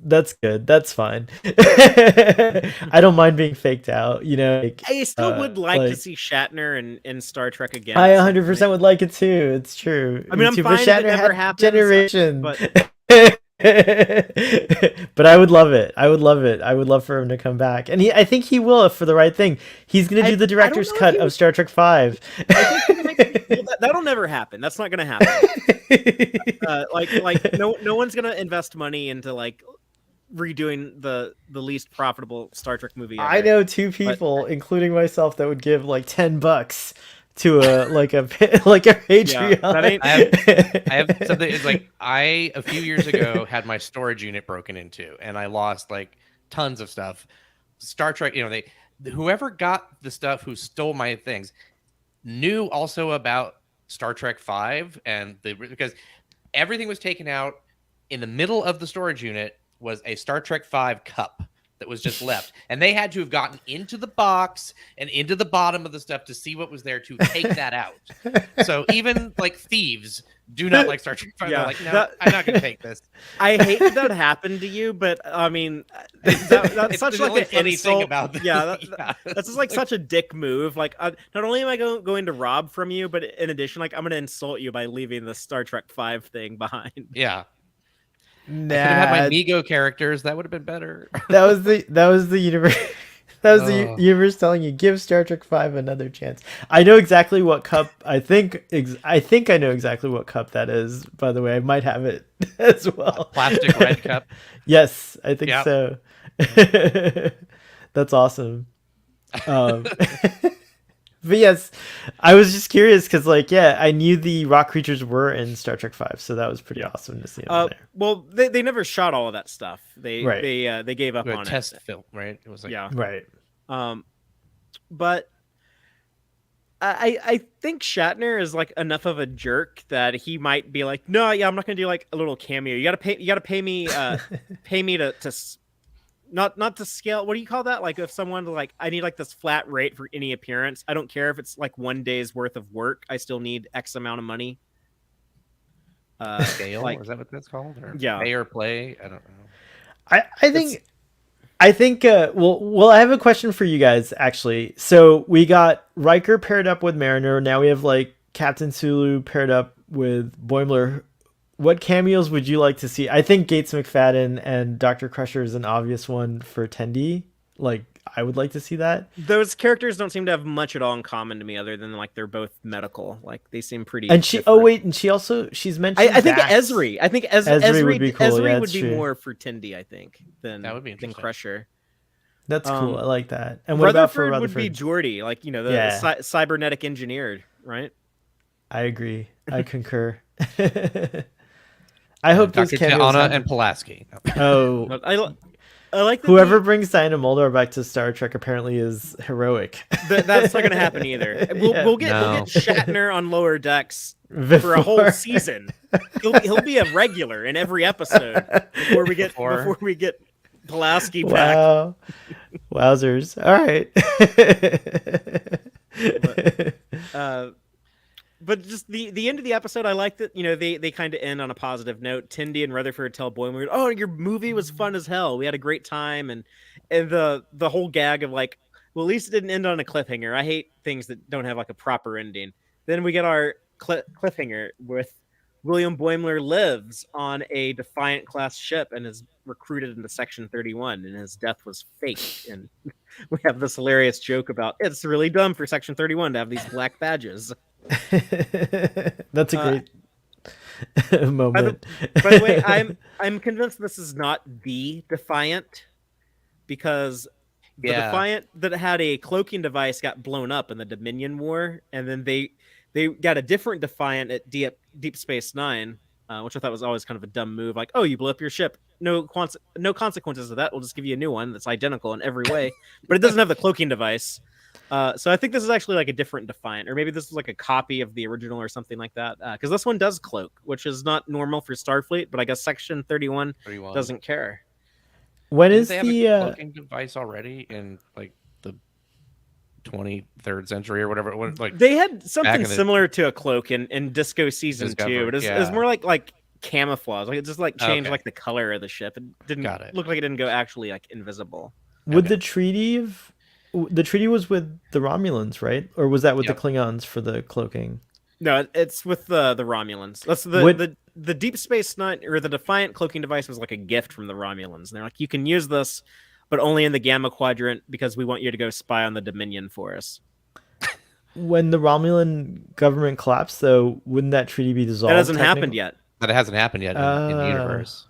good. That's fine. I don't mind being faked out." Like, I still would like to see Shatner in Star Trek again. I 100% would like it too. It's true. I mean, I'm fine if it never happens. Generation. But but I would love it. I would love for him to come back, and I think he will, if for the right thing. He's gonna do the director's cut of Star Trek 5. That'll never happen. That's not gonna happen. No one's gonna invest money into like redoing the least profitable Star Trek movie ever. I know two people, including myself, that would give like $10 to a Patreon. Yeah, I have something. It's like a few years ago had my storage unit broken into, and I lost like tons of stuff. Star Trek, whoever got the stuff, who stole my things, knew also about Star Trek 5, because everything was taken out. In the middle of the storage unit was a Star Trek 5 cup that was just left, and they had to have gotten into the box and into the bottom of the stuff to see what was there to take that out. So even like thieves do not like Star Trek 5. Yeah, they're like, no, I'm not gonna take this. I hate that happened to you, but I mean, that's such like an funny insult. Thing about this. Yeah, that's just like such a dick move. Like, not only am I going to rob from you, but in addition, like I'm gonna insult you by leaving the Star Trek 5 thing behind. Yeah. Nah. I could have had my Mego characters. That would have been better. That was the universe. That was the universe telling you, give Star Trek 5 another chance. I know exactly what cup. I think I know exactly what cup that is. By the way, I might have it as well. A plastic red cup. Yes, I think so. That's awesome. But yes, I was just curious because, I knew the rock creatures were in Star Trek 5, so that was pretty awesome to see them there. Well, they never shot all of that stuff. They gave up on test it. film, right? It was like right. But I think Shatner is like enough of a jerk that he might be like, no, I'm not gonna do like a little cameo. You gotta pay me to. Not to scale. What do you call that? Like if someone like, I need like this flat rate for any appearance. I don't care if it's like 1 day's worth of work. I still need X amount of money. Scale, is that what that's called? Or pay or play? I don't know. I think. Well, I have a question for you guys actually. So we got Riker paired up with Mariner. Now we have like Captain Sulu paired up with Boimler. What cameos would you like to see? I think Gates McFadden and Dr. Crusher is an obvious one for Tendi. Like, I would like to see that. Those characters don't seem to have much at all in common to me, other than like they're both medical. Like they seem pretty. And she's mentioned. I think Ezri. I think Ezri would be cool. Ezri would be true. more for Tendi, I think, than Crusher. That's cool. I like that. And what about for Rutherford? Would be Geordi, like the cybernetic engineered, right? I agree. I concur. I hope those cameos Anna and Pulaski. Oh, I like whoever brings Diana Muldaur back to Star Trek apparently is heroic. That's not going to happen either. We'll get Shatner on lower decks for a whole season. He'll be a regular in every episode before we get Pulaski back. Wow, wowzers! All right. But just the end of the episode, I like that, they kind of end on a positive note. Tendi and Rutherford tell Boimler, "Oh, your movie was fun as hell. We had a great time." And the whole gag of like, well, at least it didn't end on a cliffhanger. I hate things that don't have like a proper ending. Then we get our cliffhanger with William Boimler lives on a Defiant class ship and is recruited into Section 31, and his death was fake. And we have this hilarious joke about it's really dumb for Section 31 to have these black badges. That's a great moment. By the way, I'm convinced this is not the Defiant, because the Defiant that had a cloaking device got blown up in the Dominion War, and then they got a different Defiant at Deep Space Nine, which I thought was always kind of a dumb move. Like, oh, you blew up your ship, no consequences of that. We'll just give you a new one that's identical in every way, but it doesn't have the cloaking device. So I think this is actually like a different Defiant, or maybe this is like a copy of the original or something like that. Because this one does cloak, which is not normal for Starfleet, but I guess Section 31 doesn't care. When Didn't is they have a cloaking device already in like the 23rd century or whatever? Like they had something similar to a cloak in Disco Season 2, but it was more like camouflage. Like it just like changed like the color of the ship. It didn't look like it didn't go actually like invisible. Would the treaty was with the Romulans, right? Or was that with the Klingons for the cloaking? No, it's with the Romulans. That's the Deep Space Nine, or the Defiant cloaking device, was like a gift from the Romulans. And they're like, you can use this, but only in the Gamma Quadrant, because we want you to go spy on the Dominion for us. When the Romulan government collapsed, though, wouldn't that treaty be dissolved? That hasn't happened yet. But it hasn't happened yet in the universe.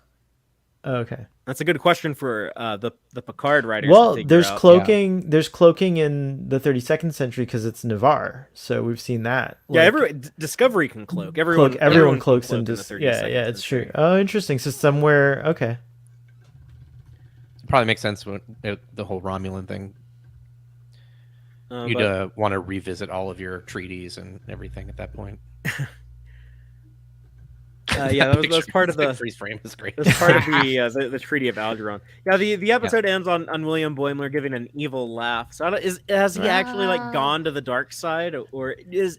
Okay. That's a good question for the Picard writers. Well, there's cloaking. Yeah. There's cloaking in the 32nd century because it's Navarre, so we've seen that. Yeah, Discovery can cloak. Everyone cloaks in the 32nd it's true. Oh, interesting. So somewhere, okay. It probably makes sense with the whole Romulan thing. You'd want to revisit all of your treaties and everything at that point. Yeah, that was part of the freeze frame. Is great. That's part of the Treaty of Algernon. Yeah, the episode ends on William Boimler giving an evil laugh. So has he actually like gone to the dark side, or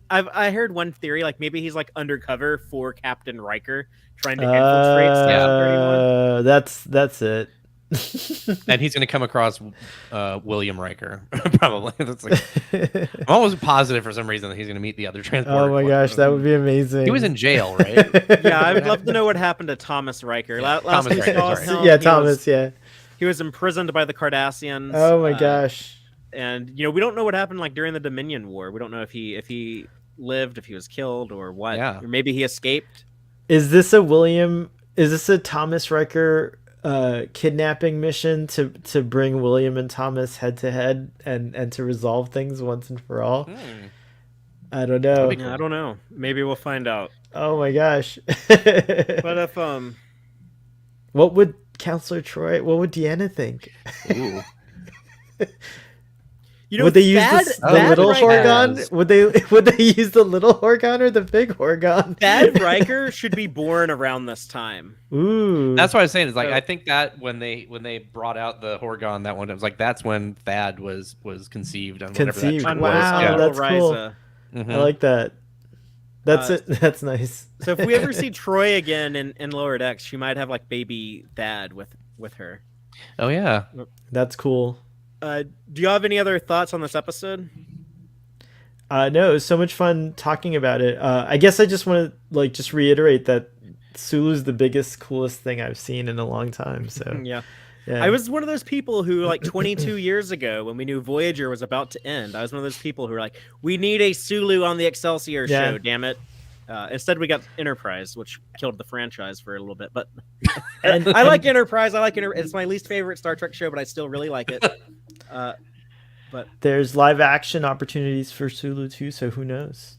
I heard one theory, like maybe he's like undercover for Captain Riker trying to infiltrate Staff 31. That's it. And he's going to come across William Riker, probably. That's like, I'm almost positive for some reason that he's going to meet the other transporter. Oh my gosh, that would be amazing. He was in jail, right? Yeah, I would love to know what happened to Thomas Riker. Last we saw him, Thomas. He was imprisoned by the Cardassians. Oh my gosh. And we don't know what happened like during the Dominion War. We don't know if he lived, if he was killed, or what. Yeah. Or maybe he escaped. Is this a Thomas Riker kidnapping mission to bring William and Thomas head to head and to resolve things once and for all? I don't know. I don't know. Maybe we'll find out. Oh my gosh. But if what would Counselor Troy, what would Deanna think? Ooh. Would they use the little Horgon? Would they use the little Horgon or the big Horgon? Thad Riker should be born around this time. Ooh, that's what I was saying. Is like I think that when they brought out the Horgon, that one, it was like that's when Thad was conceived. Wow, that's cool. Mm-hmm. I like that. That's it. That's nice. So if we ever see Troy again in Lower Decks, she might have like baby Thad with her. Oh yeah, that's cool. Do you have any other thoughts on this episode? No, it was so much fun talking about it. I guess I just want to just reiterate that Sulu's the biggest, coolest thing I've seen in a long time. So yeah. I was one of those people who, like 22 years ago, when we knew Voyager was about to end, I was one of those people who were like, "We need a Sulu on the Excelsior show, damn it!" Instead, we got Enterprise, which killed the franchise for a little bit. But I like Enterprise. It's my least favorite Star Trek show, but I still really like it. But there's live action opportunities for Sulu too, so who knows?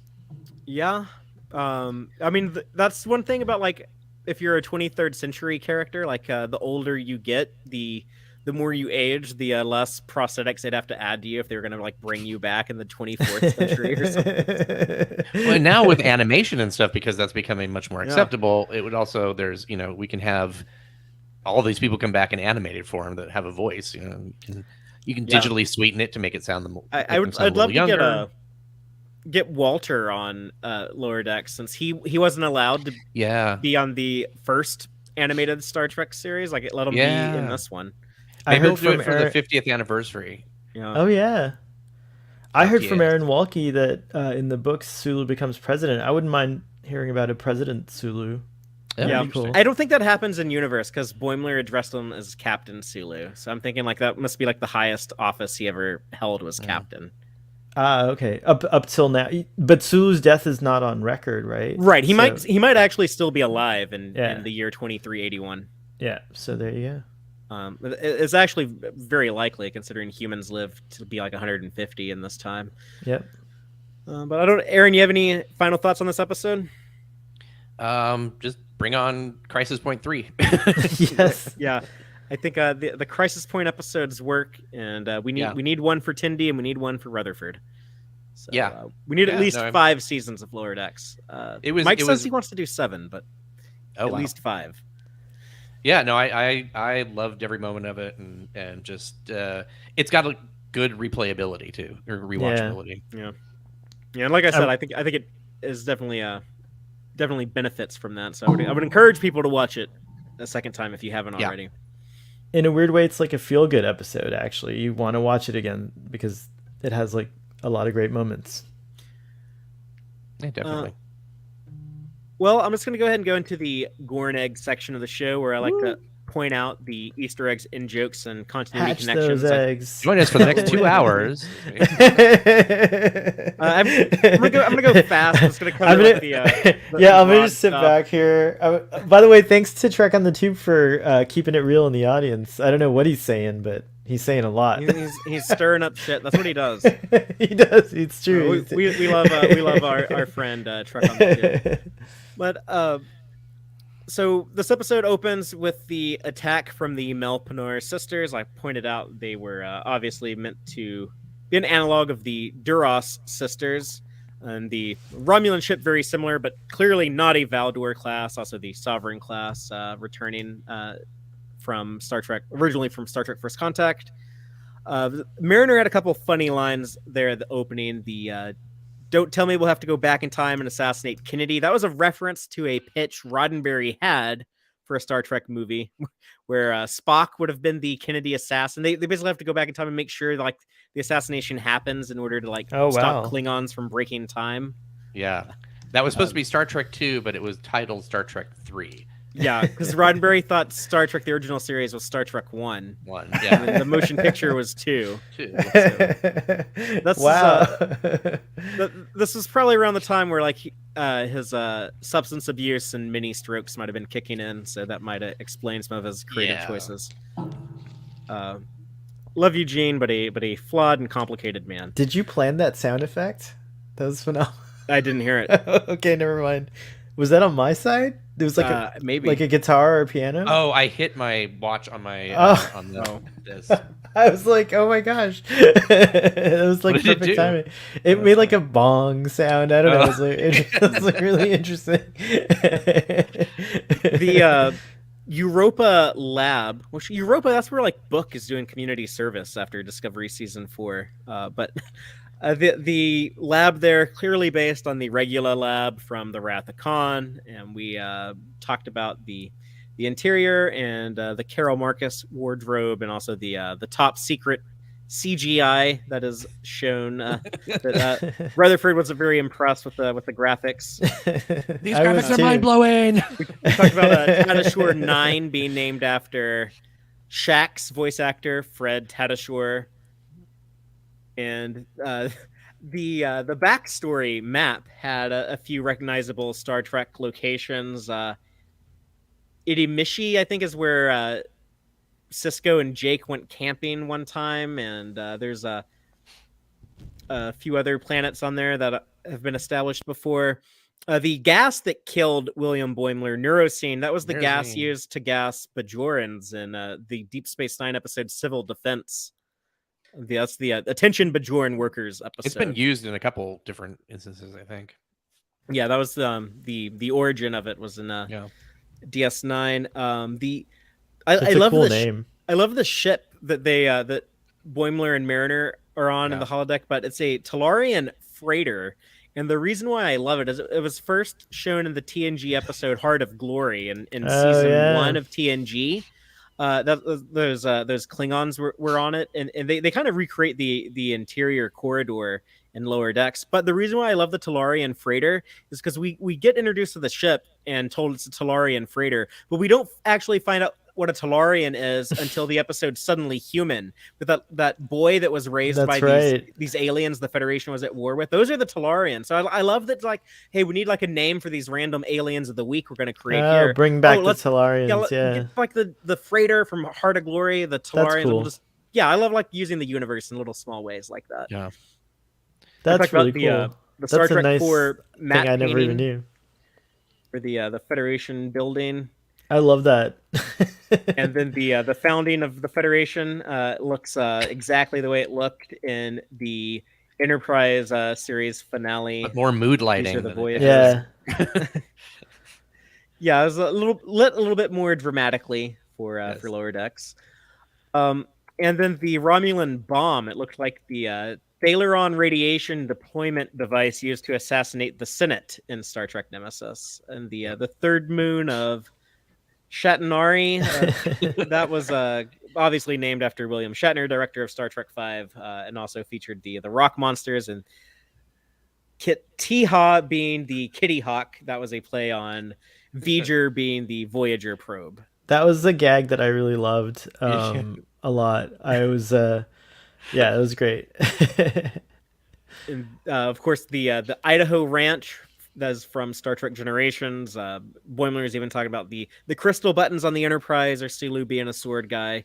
Yeah, I mean that's one thing about like if you're a 23rd century character, like the older you get, the more you age, the less prosthetics they'd have to add to you if they were going to like bring you back in the 24th century or something. Well, and now with animation and stuff, because that's becoming much more acceptable, it would also we can have all these people come back in animated form that have a voice. You can digitally sweeten it to make it sound I'd love to get Walter on Lower Decks, since he wasn't allowed to be on the first animated Star Trek series. Like, let him be in this one. Maybe we'll do it for the 50th anniversary. Yeah. Oh yeah, I heard from Aaron Walke that in the books Sulu becomes president. I wouldn't mind hearing about a president Sulu. Yeah, cool. I don't think that happens in universe because Boimler addressed him as Captain Sulu. So I'm thinking like that must be like the highest office he ever held was captain. Okay. Up till now, but Sulu's death is not on record, right? Right. He So, might actually still be alive in Yeah. the year 2381. Yeah. So there you It's actually very likely, considering humans live to be like 150 in this time. go. Yep. But I don't. Aaron, you have any final thoughts on this episode? Just bring on Crisis Point 3. Yes. Yeah, I think the Crisis Point episodes work, and we need one for Tindy and we need one for Rutherford. So, Yeah. we need at Yeah, least no, 5 seasons of Lower Decks. Mike says he wants to do 7, but at least 5. Yeah, no, I loved every moment of it, and just it's got a good replayability too, or rewatchability. Yeah, and like I said, I think it is definitely benefits from that. So I would encourage people to watch it a second time if you haven't already. In a weird way, it's like a feel-good episode. Actually, you want to watch it again because it has like a lot of great moments. Yeah, definitely. Well, I'm just going to go ahead and go into the Gore and Egg section of the show, where I like to point out the Easter eggs, in jokes, and continuity Hatch connections. those eggs. Join us for the next 2 hours. I'm gonna go fast. I'm just gonna cover I'm gonna just sit back here. By the way, thanks to Trek on the Tube for keeping it real in the audience. I don't know what he's saying, but he's saying a lot. He's stirring up shit. That's what he does. He does. It's true. We love our friend Trek on the Tube. But so this episode opens with the attack from the Melpanor sisters. I pointed out they were obviously meant to be an analog of the Duras sisters, and the Romulan ship very similar, but clearly not a Valdor class. Also the Sovereign class, returning from Star Trek, originally from Star Trek First Contact. Mariner had a couple funny lines there at the opening. The "Don't tell me we'll have to go back in time and assassinate Kennedy." That was a reference to a pitch Roddenberry had for a Star Trek movie where Spock would have been the Kennedy assassin. They basically have to go back in time and make sure like the assassination happens in order to stop Klingons from breaking time. Yeah. That was supposed to be Star Trek 2, but it was titled Star Trek 3. Yeah, because Roddenberry thought Star Trek, the original series, was Star Trek 1. Yeah. And the motion picture was 2. This was probably around the time where his substance abuse and mini strokes might have been kicking in, so that might explain some of his creative choices. Love you, Gene, but a flawed and complicated man. Did you plan that sound effect? That was phenomenal. I didn't hear it. Okay, never mind. Was that on my side? There was maybe like a guitar or a piano. Oh, I hit my watch on my this. I was like, oh my gosh, it was like perfect timing. It made like a bong sound. I don't know. It was like really interesting. The Europa Lab, that's where like Book is doing community service after Discovery season 4. But the lab there clearly based on the Regula Lab from the Wrath of Khan, and we talked about the interior and the Carol Marcus wardrobe, and also the top secret CGI that is shown. That Rutherford was very impressed with the graphics. These graphics are mind blowing. We talked about Tadashore 9 being named after Shaq's voice actor Fred Tadashore. And the backstory map had a few recognizable Star Trek locations. Idimishi, I think, is where Cisco and Jake went camping one time, and there's a few other planets on there that have been established before. The gas that killed William Boimler, Neurocene, that was the gas used to gas Bajorans in the Deep Space Nine episode Civil Defense. That's the Attention Bajoran Workers episode. It's been used in a couple different instances, I think. Yeah, that was the origin of it was in DS9. I love cool the name. I love the ship that that Boimler and Mariner are on in the holodeck, but it's a Talarian freighter. And the reason why I love it is it was first shown in the TNG episode Heart of Glory in season 1 of TNG. Those Klingons were on it, and they kind of recreate the interior corridor in Lower Decks. But the reason why I love the Talarian freighter is because we get introduced to the ship and told it's a Talarian freighter, but we don't actually find out what a Talarian is until the episode Suddenly Human, with that boy that was raised That's by right. these aliens the Federation was at war with. Those are the Talarians. So I love that, like, hey, we need like a name for these random aliens of the week we're going to create here. Bring back the let's Talarians. get like the freighter from Heart of Glory, the Talarians. That's cool. We'll just, I love like using the universe in little small ways like that. Yeah, that's really cool. The Star That's Trek a nice 4 map thing I never even painting knew. for the Federation building. I love that. And then the founding of the Federation looks exactly the way it looked in the Enterprise series finale. but more mood lighting. These are the than voyages. Yeah. Yeah, it was lit a little bit more dramatically for Lower Decks. And then the Romulan bomb, it looked like the Thaleron radiation deployment device used to assassinate the Senate in Star Trek Nemesis. And the third moon of Shatnari, that was obviously named after William Shatner, director of Star Trek V, and also featured the rock monsters, and Kit-Tiha being the Kitty Hawk. That was a play on V'ger being the Voyager probe. That was the gag that I really loved a lot. I was, it was great. And, of course, the Idaho Ranch. That's from Star Trek Generations. Boimler is even talking about the crystal buttons on the Enterprise, or Sulu being a sword guy.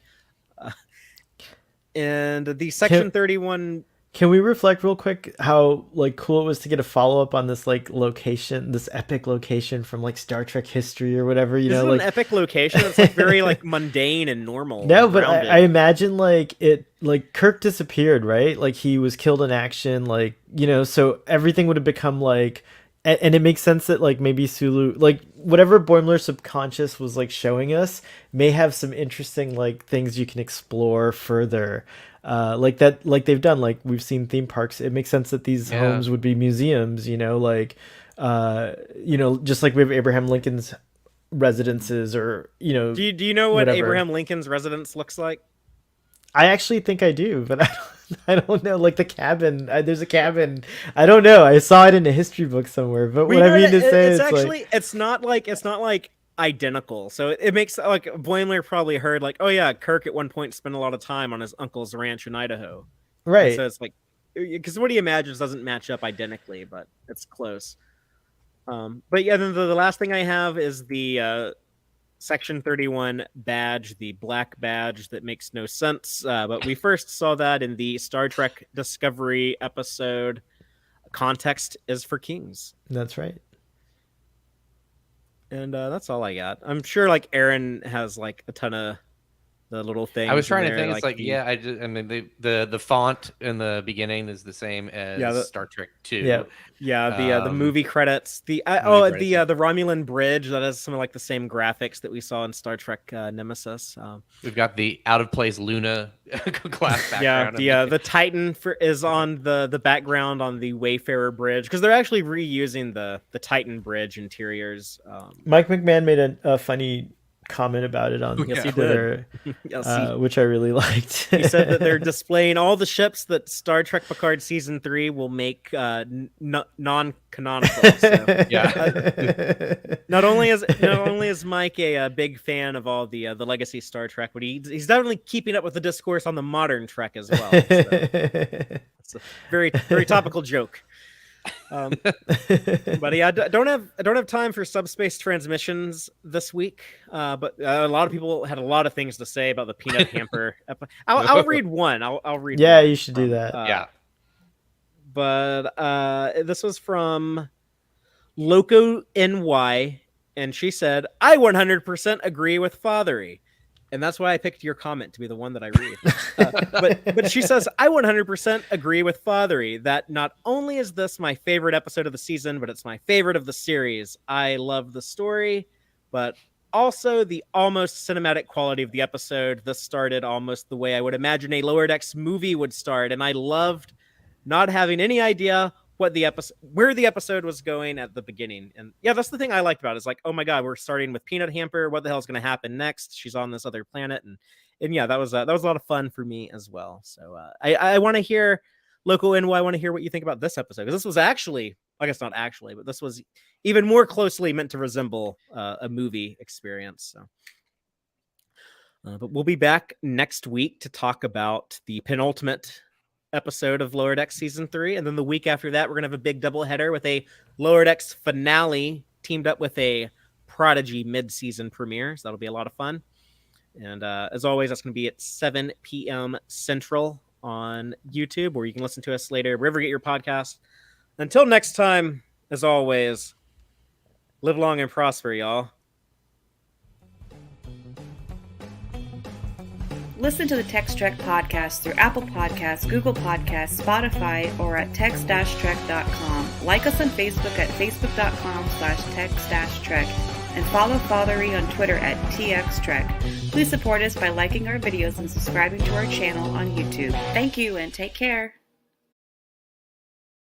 And the Section 31... Can we reflect real quick how like cool it was to get a follow-up on this like location, this epic location from like Star Trek history or whatever, you know, like an epic location. It's like very like mundane and normal. No, but I imagine like Kirk disappeared, right? Like he was killed in action, like, you know, so everything would have become like, and it makes sense that like maybe Sulu, like whatever Boimler subconscious was like showing us may have some interesting like things you can explore further. Like that, like they've done, like we've seen theme parks. It makes sense that these homes would be museums, you know, like, you know, just like we have Abraham Lincoln's residences, or, you know, do you know what whatever. Abraham Lincoln's residence looks like? I actually think I do, but I don't know. Like the cabin, there's a cabin. I don't know. I saw it in a history book somewhere, but what I mean to say is actually, like, it's not like identical. So it makes like Boimler probably heard like, oh yeah, Kirk at one point spent a lot of time on his uncle's ranch in Idaho. right? And so it's like, because what he imagines doesn't match up identically, but it's close. But yeah, then the last thing I have is the Section 31 badge, the black badge that makes no sense. But we first saw that in the Star Trek Discovery episode, Context is for Kings. That's right. And that's all I got. I'm sure like Aaron has like a ton of the little things. I was trying to think. Like it's like, I mean, the font in the beginning is the same as Star Trek 2. The movie credits. The Romulan bridge that has some of like the same graphics that we saw in Star Trek Nemesis. We've got the out of place Luna glass background. The Titan is on the background on the Wayfarer bridge, because they're actually reusing the Titan bridge interiors. Mike McMahon made a funny comment about it on Twitter, which I really liked. He said that they're displaying all the ships that Star Trek Picard Season 3 will make non-canonical. So, not only is Mike a big fan of all the legacy Star Trek, but he's definitely keeping up with the discourse on the modern Trek as well. So it's a very, very topical joke. But yeah, I don't have time for subspace transmissions this week. But a lot of people had a lot of things to say about the peanut hamper. I'll read one. I'll read. Yeah, one you should do that. But this was from Loco NY, and she said, "I 100% agree with Fathery." And that's why I picked your comment to be the one that I read. But she says, I 100% agree with Fathery that not only is this my favorite episode of the season, but it's my favorite of the series. I love the story, but also the almost cinematic quality of the episode. This started almost the way I would imagine a Lower Decks movie would start. And I loved not having any idea where the episode was going at the beginning. And yeah, that's the thing I liked about it, is like, oh my god, we're starting with Peanut Hamper, what the hell is going to happen next? She's on this other planet, and yeah, that was a lot of fun for me as well. So I want to hear, Local NY, I want to hear what you think about this episode, because this was actually, I guess not actually, but this was even more closely meant to resemble a movie experience. So But we'll be back next week to talk about the penultimate episode of Lower Decks Season 3. And then the week after that, we're going to have a big doubleheader with a Lower Decks finale teamed up with a Prodigy mid-season premiere. So that'll be a lot of fun. And as always, that's going to be at 7 p.m. Central on YouTube, or you can listen to us later, wherever you get your podcast. Until next time, as always, live long and prosper, y'all. Listen to the Tex-Trek podcast through Apple Podcasts, Google Podcasts, Spotify, or at tex-trek.com. Like us on Facebook at facebook.com/tex-trek. And follow Fathery on Twitter at TXTrek. Please support us by liking our videos and subscribing to our channel on YouTube. Thank you and take care.